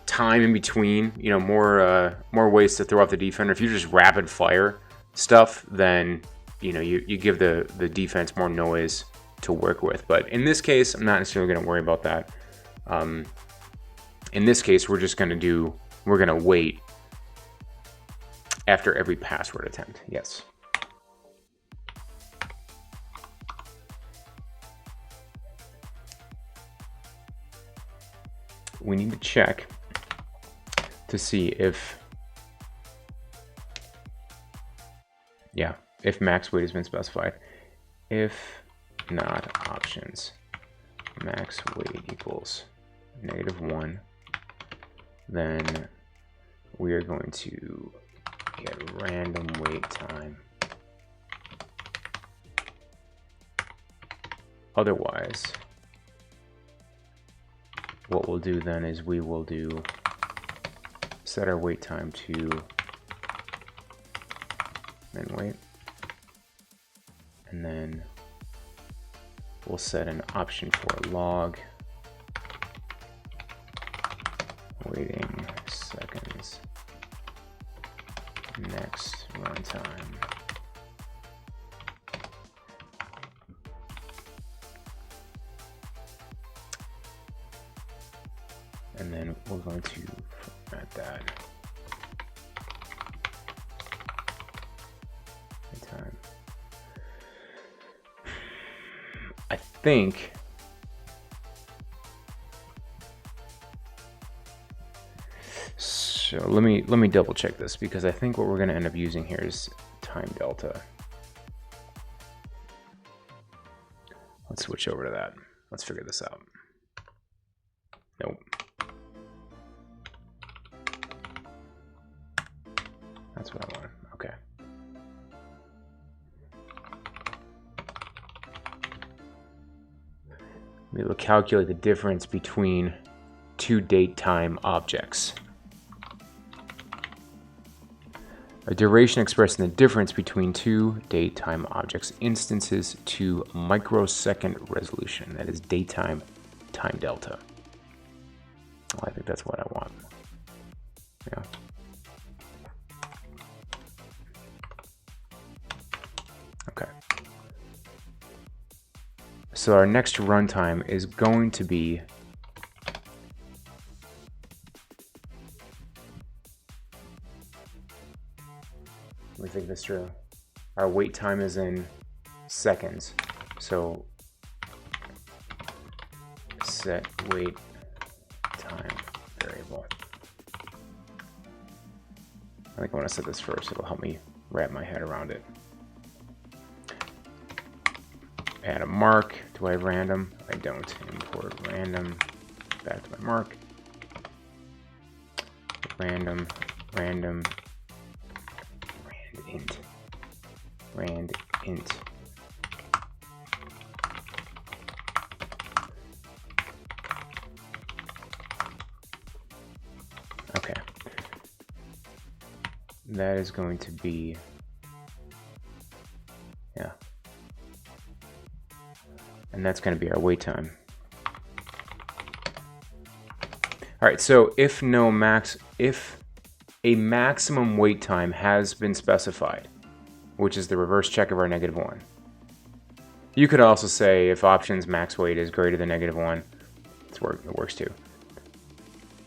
time in between, you know, more ways to throw off the defender. If you just rapid fire stuff, then you know you give the defense more noise to work with. But in this case, I'm not necessarily going to worry about that. In this case, we're going to wait after every password attempt. Yes. We need to check to see if max weight has been specified. If not, options, max weight equals -1, then we are going to get random wait time. Otherwise, what we'll do then is we will set our wait time to min wait, and then we'll set an option for log waiting seconds next runtime. And then we're going to format that. Time. I think so. Let me double check this, because I think what we're going to end up using here is time delta. Let's switch over to that. Let's figure this out. Nope. That's what I want. Okay. We will calculate the difference between two date-time objects. A duration expressing the difference between two date-time objects instances to microsecond resolution. That is daytime time delta. Well, I think that's what I want. Yeah. Okay. So our next runtime is going to be let me think this through. Our wait time is in seconds. So set wait time variable. I think I want to set this first. It'll help me wrap my head around it. Add a mark. Do I have random? I don't. Import random. Back to my mark. Random. Rand int. Rand int. Okay. That is going to be, yeah. And that's going to be our wait time. All right, so if a maximum wait time has been specified, which is the reverse check of our -1. You could also say if options max wait is greater than -1, it works too.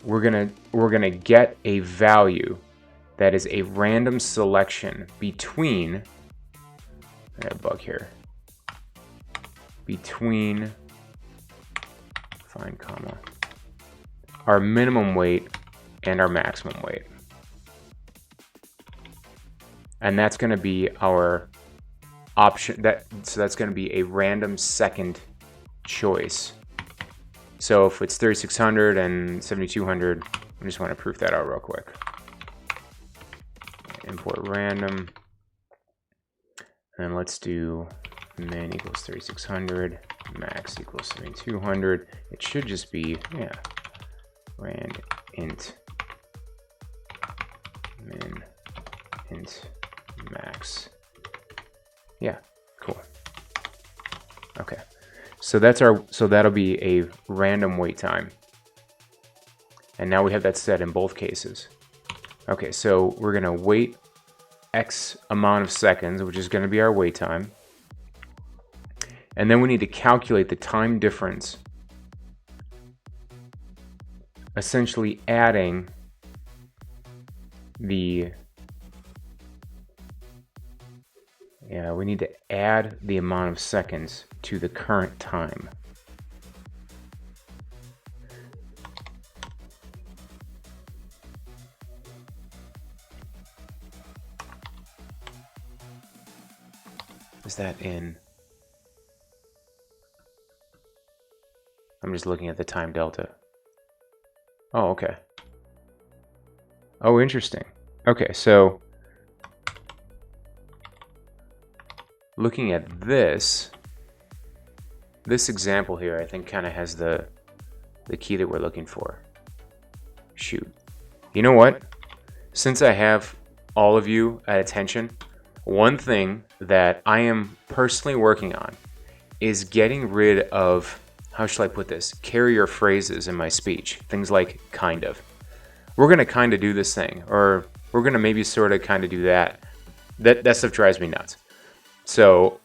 We're gonna get a value that is a random selection between, I got a bug here, between, find comma, our minimum wait and our maximum wait. And that's going to be our option. So that's going to be a random second choice. So if it's 3600 and 7200, I just want to proof that out real quick. Import random. And let's do min equals 3600, max equals 7200. It should just be, yeah, rand int min int max. Yeah, cool. Okay. So that'll be a random wait time. And now we have that set in both cases. Okay, so we're gonna wait X amount of seconds, which is gonna be our wait time. And then we need to calculate the time difference, essentially adding we need to add the amount of seconds to the current time. Is that in? I'm just looking at the time delta. Oh, okay. Oh, interesting. Okay, so looking at this example here, I think kind of has the key that we're looking for. Shoot. You know what? Since I have all of you at attention, one thing that I am personally working on is getting rid of, how shall I put this, carrier phrases in my speech. Things like kind of. We're going to kind of do this thing, or we're going to maybe sort of kind of do that. That stuff drives me nuts. So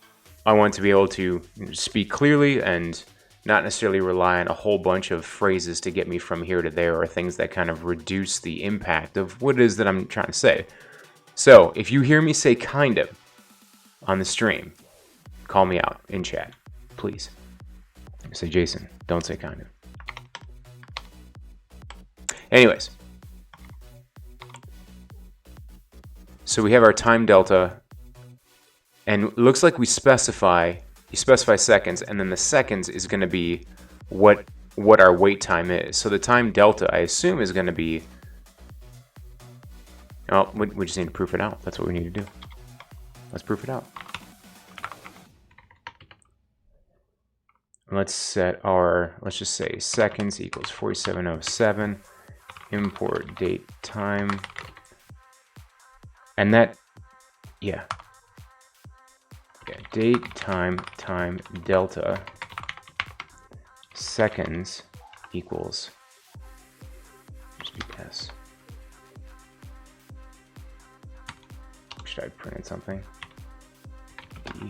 I want to be able to speak clearly and not necessarily rely on a whole bunch of phrases to get me from here to there, or things that kind of reduce the impact of what it is that I'm trying to say. So if you hear me say kind of on the stream, call me out in chat, please. Say, Jason, don't say kind of. Anyways. So we have our time delta, and it looks like you specify seconds, and then the seconds is going to be what our wait time is. So the time delta, I assume, is going to be, Oh, we just need to proof it out. That's what we need to do. Let's proof it out. Let's set our, let's just say seconds equals 4707. Import date time. And that, yeah. Yeah, date time delta seconds equals, just be s. Should I print something? E.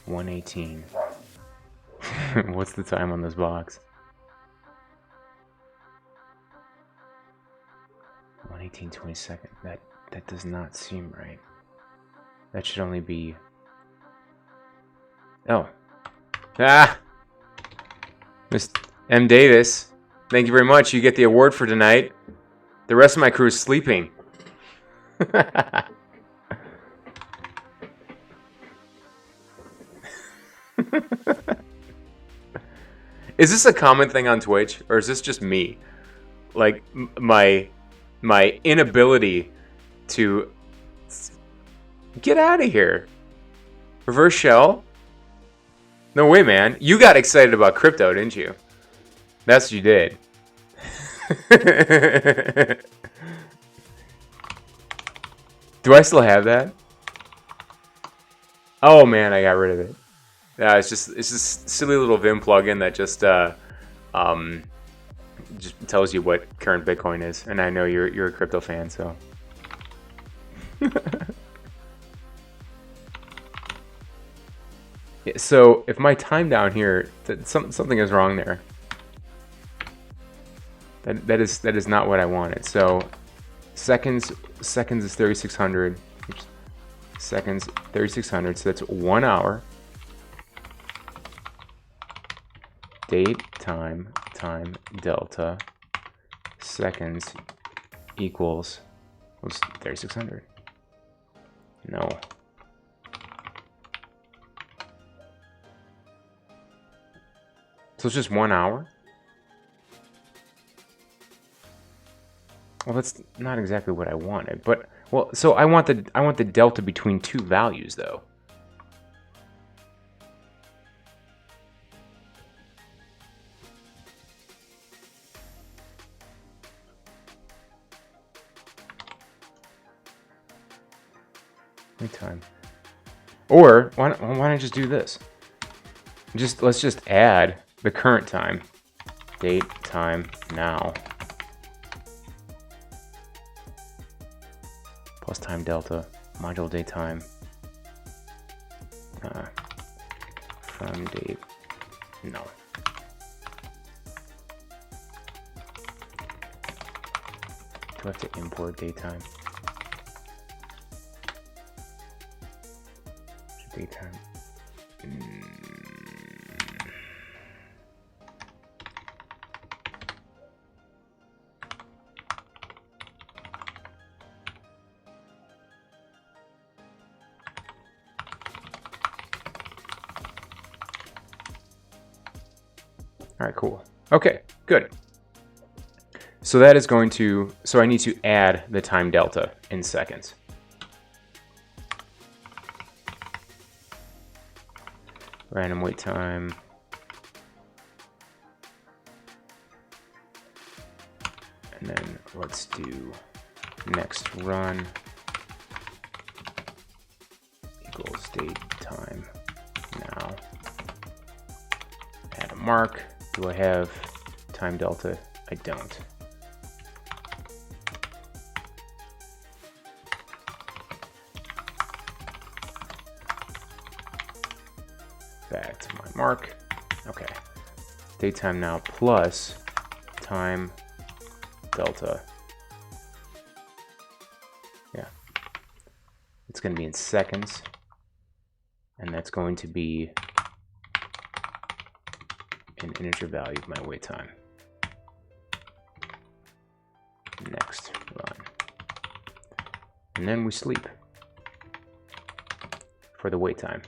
$1.18. What's the time on this box? 1:18:22. That does not seem right. That should only be. Oh. Ah! Miss M. Davis, thank you very much. You get the award for tonight. The rest of my crew is sleeping. Is this a common thing on Twitch, or is this just me? Like, my inability to get out of here. Reverse shell? No way, man. You got excited about crypto, didn't you? That's what you did. Do I still have that? Oh man, I got rid of it. Yeah, it's just silly little Vim plugin that just tells you what current Bitcoin is, and I know you're a crypto fan, so. Yeah, so if my time down here, something is wrong there. That is not what I wanted. So seconds is 3600. Oops. Seconds 3600. So that's 1 hour. Date time delta seconds equals, what's 3600? No. So it's just 1 hour? Well, that's not exactly what I wanted, but well, so I want the delta between two values though. Wait time. Or why don't I just do this? Let's just add the current time. Date time now. Plus time delta, module date time. From date, no. Do I have to import date time? Date time. All right, cool. Okay, good. So that is going to, so I need to add the time delta in seconds. Random wait time. And then let's do next run equals date time now. Add a mark. Do I have time delta? I don't. Back to my mark. Okay. Date time now plus time delta. Yeah. It's going to be in seconds. And that's going to be an integer value of my wait time. Next run. And then we sleep for the wait time.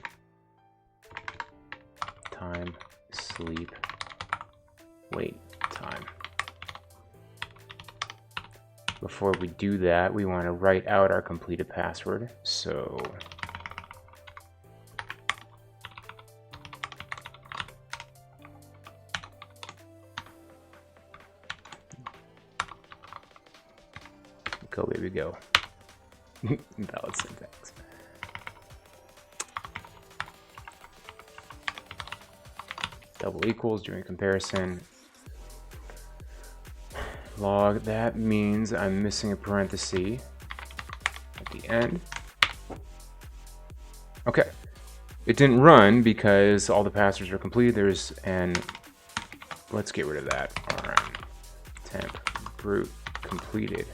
Time, sleep, wait time. Before we do that, we want to write out our completed password. So go, baby, go. Valid syntax. Double equals during comparison. Log, that means I'm missing a parenthesis at the end. Okay. It didn't run because all the passwords are completed. Let's get rid of that. RM temp brute completed.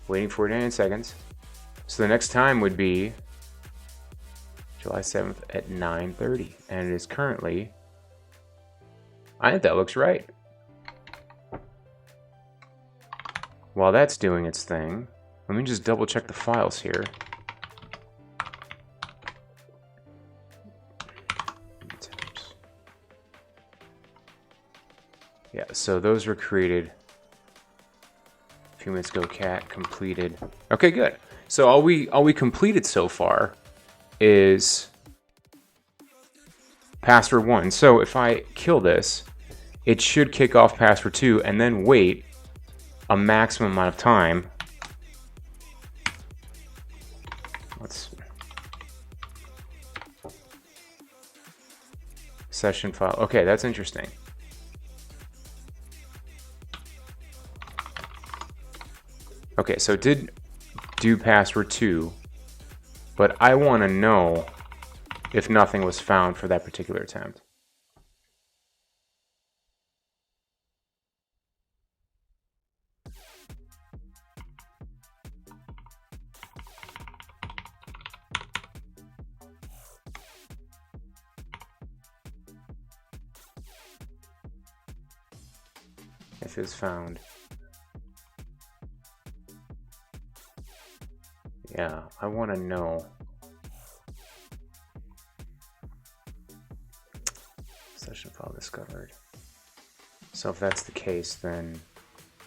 Waiting 49 seconds. So the next time would be July 7th at 9:30, and it is currently, I think that looks right. While that's doing its thing, let me just double check the files here. Yeah, so those were created a few minutes ago. Cat completed. Okay, good. So all we completed so far is password 1. So if I kill this, it should kick off password 2 and then wait a maximum amount of time. Session file. Okay, that's interesting. Okay, so it did do password 2, but I want to know if nothing was found for that particular attempt. If is found. Yeah, I want to know. Session file discovered. So if that's the case, then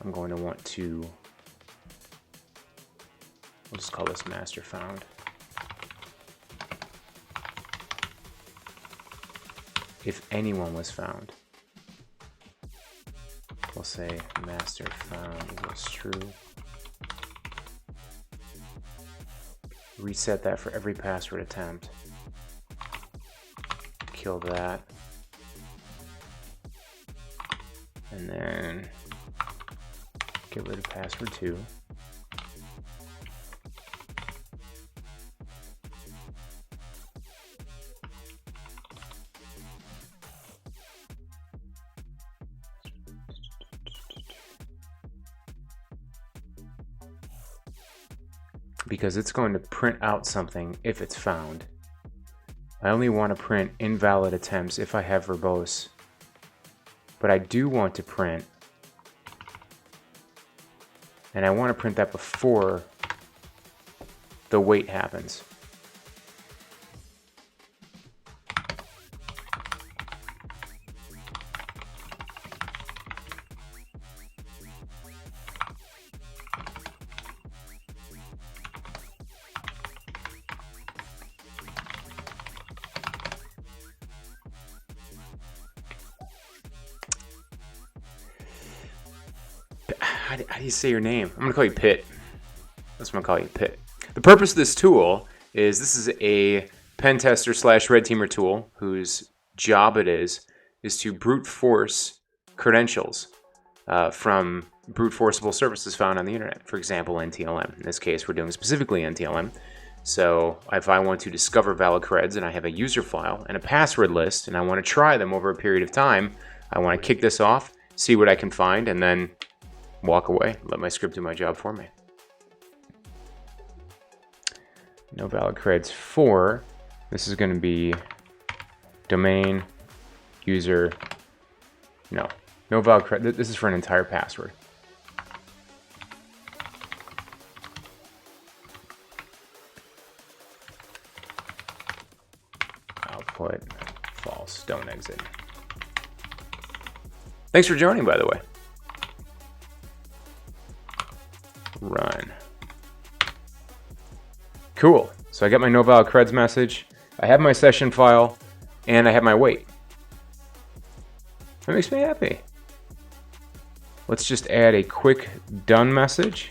I'm going to want to, we'll just call this master found. If anyone was found, we'll say master found was true. Reset that for every password attempt. Kill that. And then get rid of password 2. Because it's going to print out something if it's found. I only want to print invalid attempts if I have verbose. But I do want to print, and I want to print that before the wait happens. How do you say your name? I'm gonna call you Pit. That's what I'm gonna call you, Pit. The purpose of this tool is this is a pen tester / red teamer tool whose job it is to brute force credentials from brute forceable services found on the internet. For example, NTLM. In this case, we're doing specifically NTLM. So if I want to discover valid creds and I have a user file and a password list and I want to try them over a period of time, I want to kick this off, see what I can find, and then walk away, let my script do my job for me. No valid creds for, this is going to be domain, user, no valid cred, this is for an entire password. Output, false, don't exit. Thanks for joining, by the way. Run. Cool. So I got my no valid creds message. I have my session file, and I have my weight. That makes me happy. Let's just add a quick done message.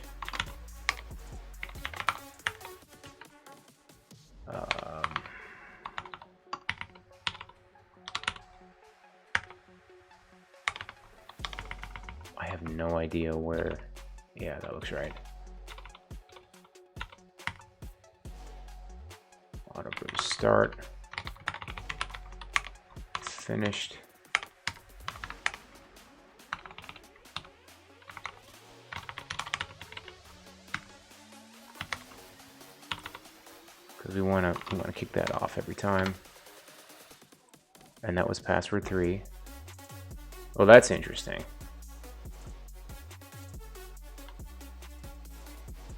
I have no idea where. Yeah, that looks right. Autobrute start. Finished. Because we want to kick that off every time. And that was password 3. Well, that's interesting.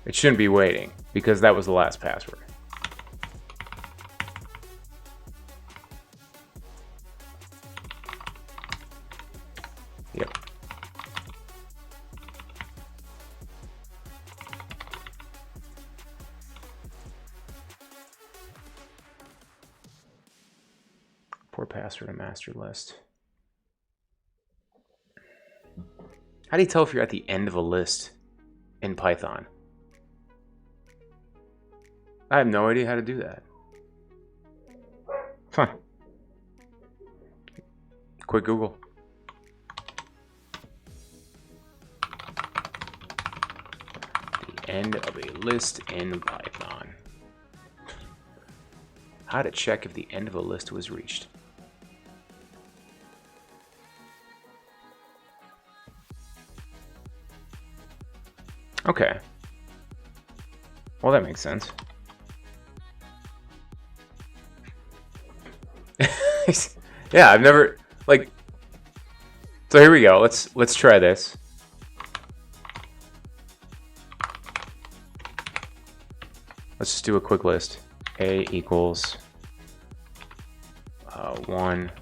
It shouldn't be waiting because that was the last password. Yep. Poor password and master list. How do you tell if you're at the end of a list in Python? I have no idea how to do that. Huh. Quick Google. The end of a list in Python. How to check if the end of a list was reached. Okay. Well, that makes sense. Yeah, I've never like. So here we go. Let's try this. Let's just do a quick list. A equals 1,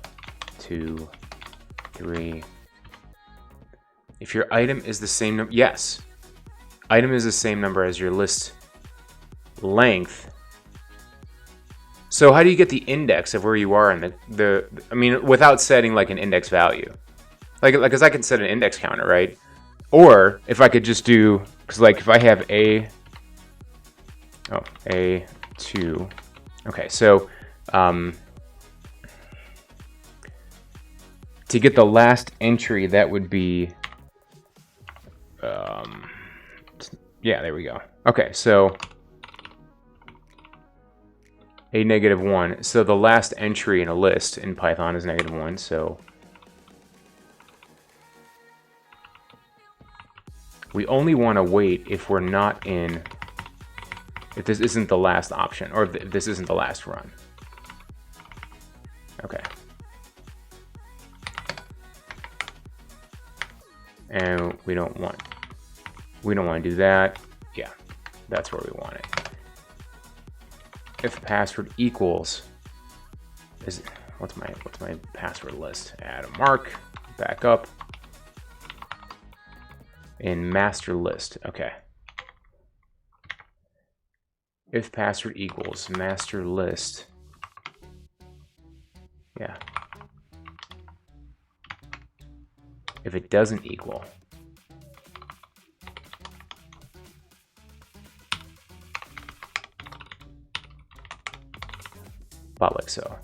2, 3. If your item is the same number, yes, item is the same number as your list length. So how do you get the index of where you are in the I mean, without setting like an index value? Like, because I can set an index counter, right? Or if I could just do, because like if I have A2, okay, so to get the last entry, that would be, yeah, there we go. Okay, so a -1. So the last entry in a list in Python is -1. So we only want to wait if we're not in, if this isn't the last option, or if this isn't the last run. Okay. And we don't want to do that. Yeah, that's where we want it. If password equals what's my password list? Add a mark, back up in master list. Okay. If password equals master list. Yeah. If it doesn't equal, about like so.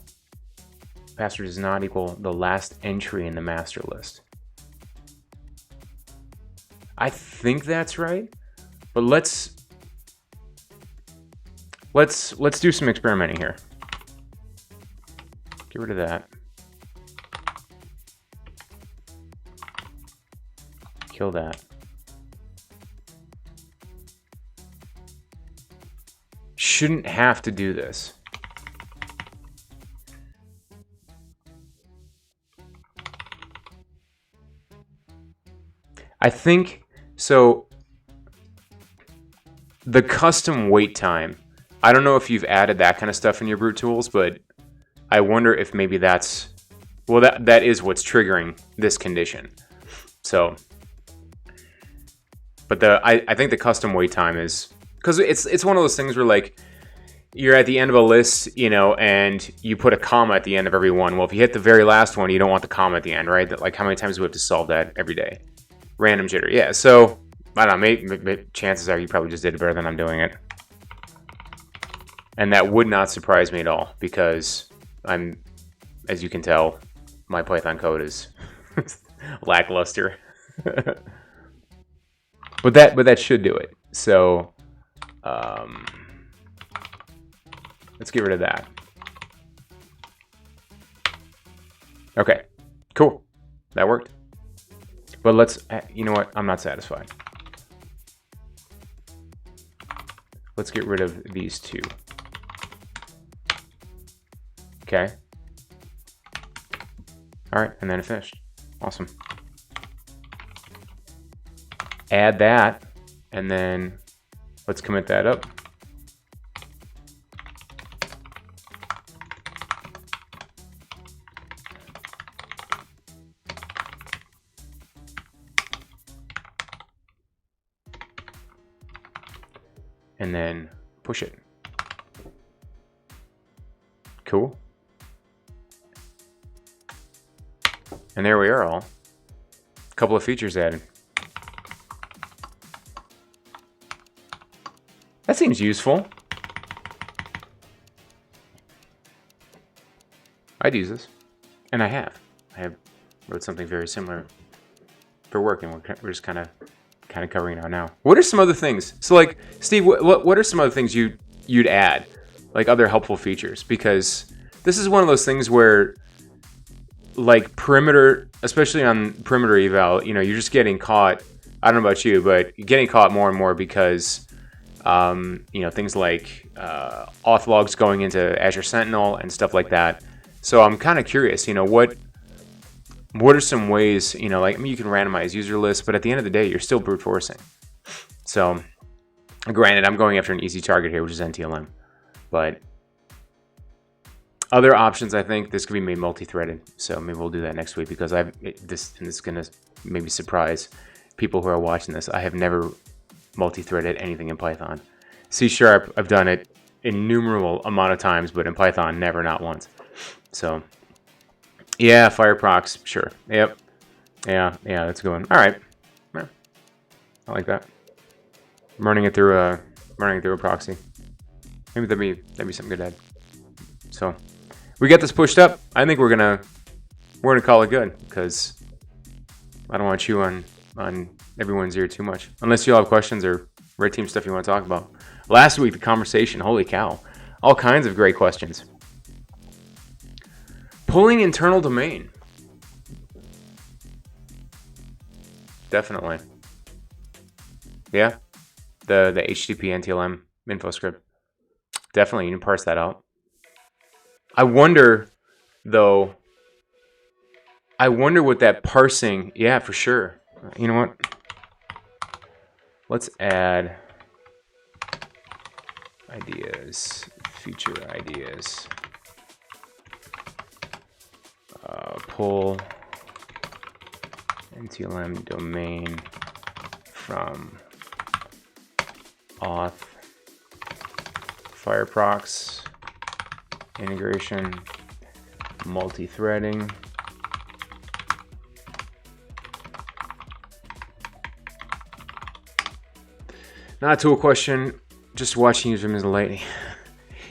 Password does not equal the last entry in the master list. I think that's right, but let's do some experimenting here. Get rid of that. Kill that. Shouldn't have to do this. I think so. The custom wait time, I don't know if you've added that kind of stuff in your brute tools, but I wonder if maybe that's, well, that is what's triggering this condition. So, but I think the custom wait time is, because it's one of those things where like you're at the end of a list, you know, and you put a comma at the end of every one. Well, if you hit the very last one, you don't want the comma at the end, right? That, like, how many times do we have to solve that every day? Random jitter, yeah. So I don't know. Maybe chances are you probably just did it better than I'm doing it, and that would not surprise me at all because I'm, as you can tell, my Python code is lackluster. but that should do it. So let's get rid of that. Okay, cool. That worked. But let's, you know what? I'm not satisfied. Let's get rid of these two. Okay. All right, and then it finished. Awesome. Add that, and then let's commit that up. And then push it. Cool. And there we are all. A couple of features added. That seems useful. I'd use this. And I have. Wrote something very similar for work, and we're just kind of covering it out now. What are some other things? So, like, Steve, what are some other things you'd add, like other helpful features? Because this is one of those things where, like, perimeter, especially on perimeter eval, you know, you're just getting caught. I don't know about you, but you're getting caught more and more because, you know, things like auth logs going into Azure Sentinel and stuff like that. So I'm kind of curious, you know, what are some ways, you know, like, I mean, you can randomize user lists, but at the end of the day, you're still brute forcing. So, granted, I'm going after an easy target here, which is NTLM. But other options, I think this could be made multi-threaded. So maybe we'll do that next week, because this is going to maybe surprise people who are watching this. I have never multi-threaded anything in Python. C#, I've done it innumerable amount of times, but in Python, never, not once. So, yeah, Fireprox, sure. Yep. Yeah, that's going. All right. Yeah, I like that. I'm running it through a proxy. Maybe that'd be something good to add. So, we get this pushed up. I think we're gonna call it good, because I don't want to chew on everyone's ear too much. Unless you all have questions or red team stuff you want to talk about. Last week, the conversation, holy cow, all kinds of great questions. Pulling internal domain. Definitely. Yeah. The HTTP NTLM info script. Definitely, you can parse that out. I wonder, though, what that parsing, yeah, for sure. You know what? Let's add ideas, feature ideas. Pull NTLM domain from auth Fireprox integration multi-threading not to a question, just watching you as a lady.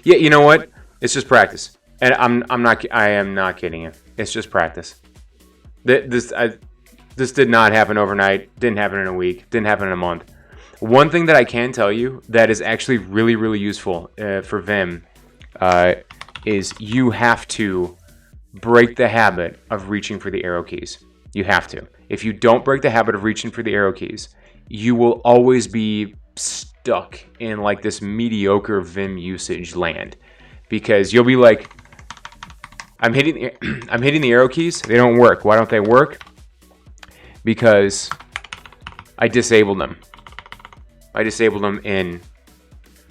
Yeah, you know what? It's just practice. And I am not kidding you. It's just practice. This did not happen overnight. Didn't happen in a week. Didn't happen in a month. One thing that I can tell you that is actually really, really useful for Vim is you have to break the habit of reaching for the arrow keys. You have to. If you don't break the habit of reaching for the arrow keys, you will always be stuck in like this mediocre Vim usage land, because you'll be like, I'm hitting the arrow keys. They don't work. Why don't they work? Because I disabled them. I disabled them in.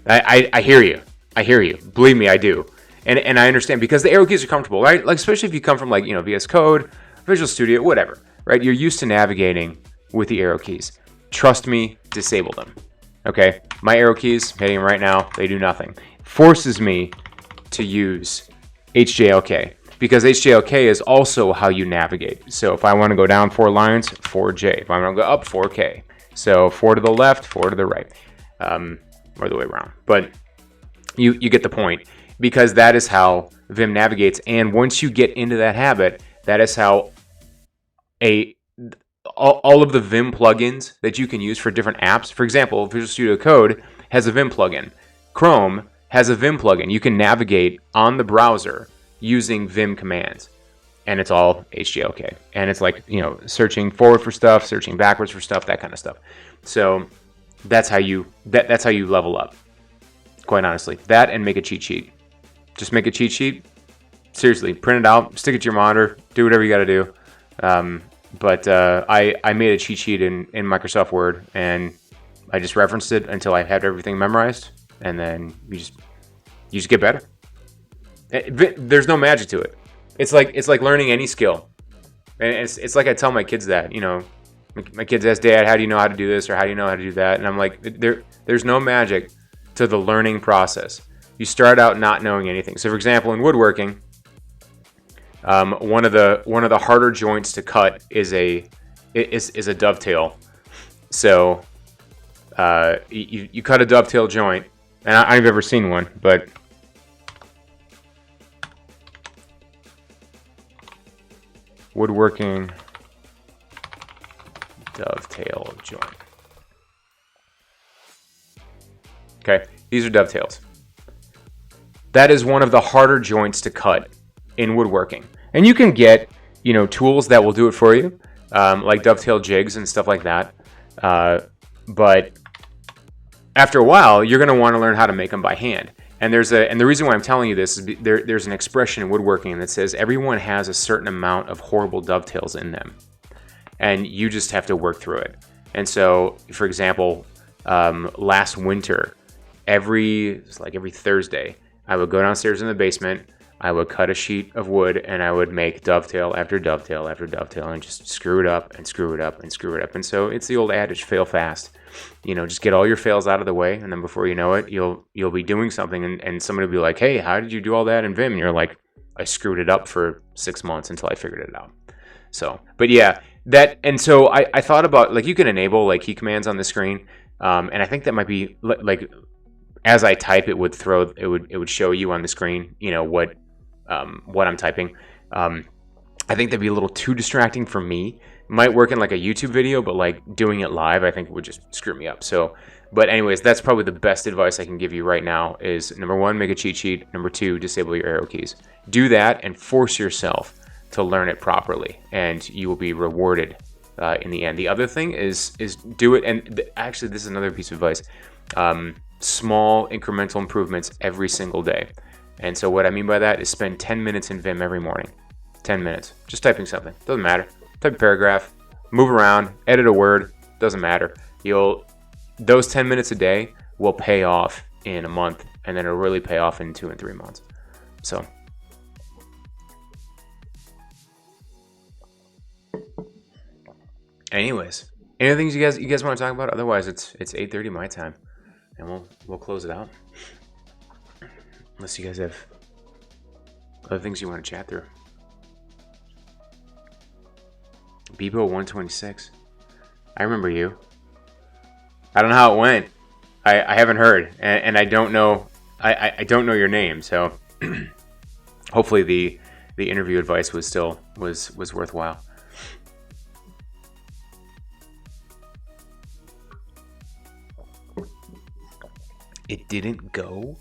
I hear you. I hear you. Believe me, I do. And I understand, because the arrow keys are comfortable, right? Like, especially if you come from, like, you know, VS Code, Visual Studio, whatever. right? You're used to navigating with the arrow keys. Trust me, disable them. Okay, my arrow keys, hitting them right now, they do nothing. Forces me to use HJLK because HJLK is also how you navigate. So if I want to go down 4 lines, 4J. If I want to go up, 4K. So 4 to the left, 4 to the right, or the way around. But you get the point, because that is how Vim navigates. And once you get into that habit, that is how all of the Vim plugins that you can use for different apps. For example, Visual Studio Code has a Vim plugin. Chrome has a Vim plugin. You can navigate on the browser using Vim commands, and it's all HJLK. And it's like, searching forward for stuff, searching backwards for stuff, that kind of stuff. So that's how you level up. Quite honestly, that and make a cheat sheet. Just make a cheat sheet. Seriously, print it out, stick it to your monitor, do whatever you got to do. But I made a cheat sheet in Microsoft Word, and I just referenced it until I had everything memorized, and then you just get better. There's no magic to it. It's like learning any skill, and it's like I tell my kids that, my kids ask, Dad, how do you know how to do this, or how do you know how to do that? And I'm like, there's no magic to the learning process. You start out not knowing anything. So for example, in woodworking, one of the harder joints to cut is a dovetail. So you cut a dovetail joint, and I've never seen one, but woodworking dovetail joint. Okay, these are dovetails. That is one of the harder joints to cut in woodworking. And you can get, tools that will do it for you, like dovetail jigs and stuff like that. But after a while, you're going to want to learn how to make them by hand. And the reason why I'm telling you this is there's an expression in woodworking that says everyone has a certain amount of horrible dovetails in them, and you just have to work through it. And so, for example, last winter, every Thursday, I would go downstairs in the basement. I would cut a sheet of wood, and I would make dovetail after dovetail after dovetail, and just screw it up and screw it up and screw it up. And so it's the old adage, fail fast. Just get all your fails out of the way, and then before you know it, you'll be doing something, and somebody will be like, hey, how did you do all that in Vim? And you're like, I screwed it up for 6 months until I figured it out. So, but yeah, and so I thought about, you can enable key commands on the screen, and I think that might be as I type, it would show you on the screen, what I'm typing. I think that'd be a little too distracting for me. It might work in a YouTube video, but doing it live, I think would just screw me up. So, but anyways, that's probably the best advice I can give you right now is, number 1, make a cheat sheet. Number 2, disable your arrow keys. Do that and force yourself to learn it properly, and you will be rewarded in the end. The other thing is do it, and actually this is another piece of advice. Small incremental improvements every single day. And so what I mean by that is spend 10 minutes in Vim every morning. 10 minutes. Just typing something. Doesn't matter. Type a paragraph, move around, edit a word. Doesn't matter. Those 10 minutes a day will pay off in a month, and then it'll really pay off in 2 and 3 months. So anyways, anything you guys want to talk about? Otherwise, it's 8:30 my time, and we'll close it out. Unless you guys have other things you want to chat through. Bebo 126. I remember you. I don't know how it went. I haven't heard, and I don't know. I don't know your name, so hopefully the interview advice was worthwhile. It didn't go?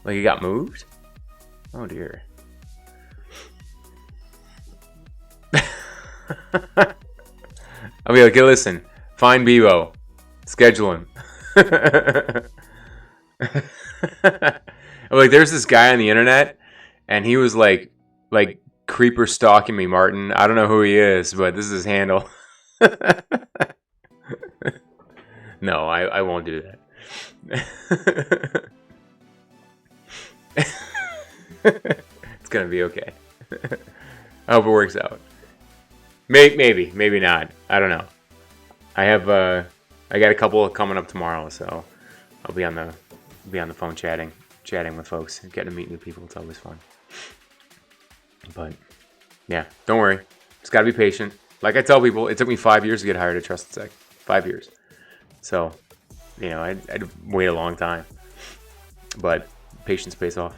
It got moved? Oh dear. I'll be like, hey, listen, find Bebo, schedule him. There's this guy on the internet, and he was like creeper stalking me, Martin. I don't know who he is, but this is his handle. No, I won't do that. It's gonna be okay. I hope it works out. Maybe not. I don't know. I have I got a couple coming up tomorrow, so I'll be on the phone chatting with folks, getting to meet new people. It's always fun. But yeah, don't worry. Just gotta be patient. Like I tell people, it took me 5 years to get hired at Trusted Sec. 5 years. So, I'd wait a long time. But patience pays off.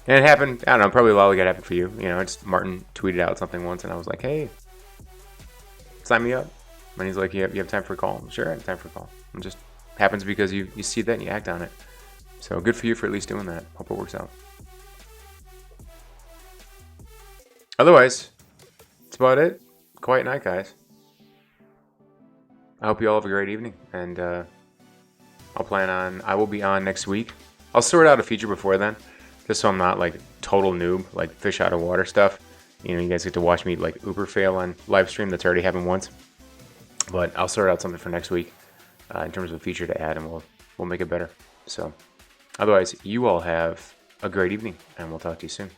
And it happened, I don't know, probably a lot like it happened for you. Martin tweeted out something once and I was like, hey, sign me up. And he's like, you have time for a call? Sure, I have time for a call. It just happens because you see that and you act on it. So good for you for at least doing that. Hope it works out. Otherwise, that's about it. Quiet night, guys. I hope you all have a great evening. And I will be on next week. I'll sort out a feature before then, just so I'm not like total noob, like fish out of water stuff. You guys get to watch me like uber fail on live stream. That's already happened once. But I'll sort out something for next week in terms of a feature to add, and we'll make it better. So, otherwise, you all have a great evening, and we'll talk to you soon.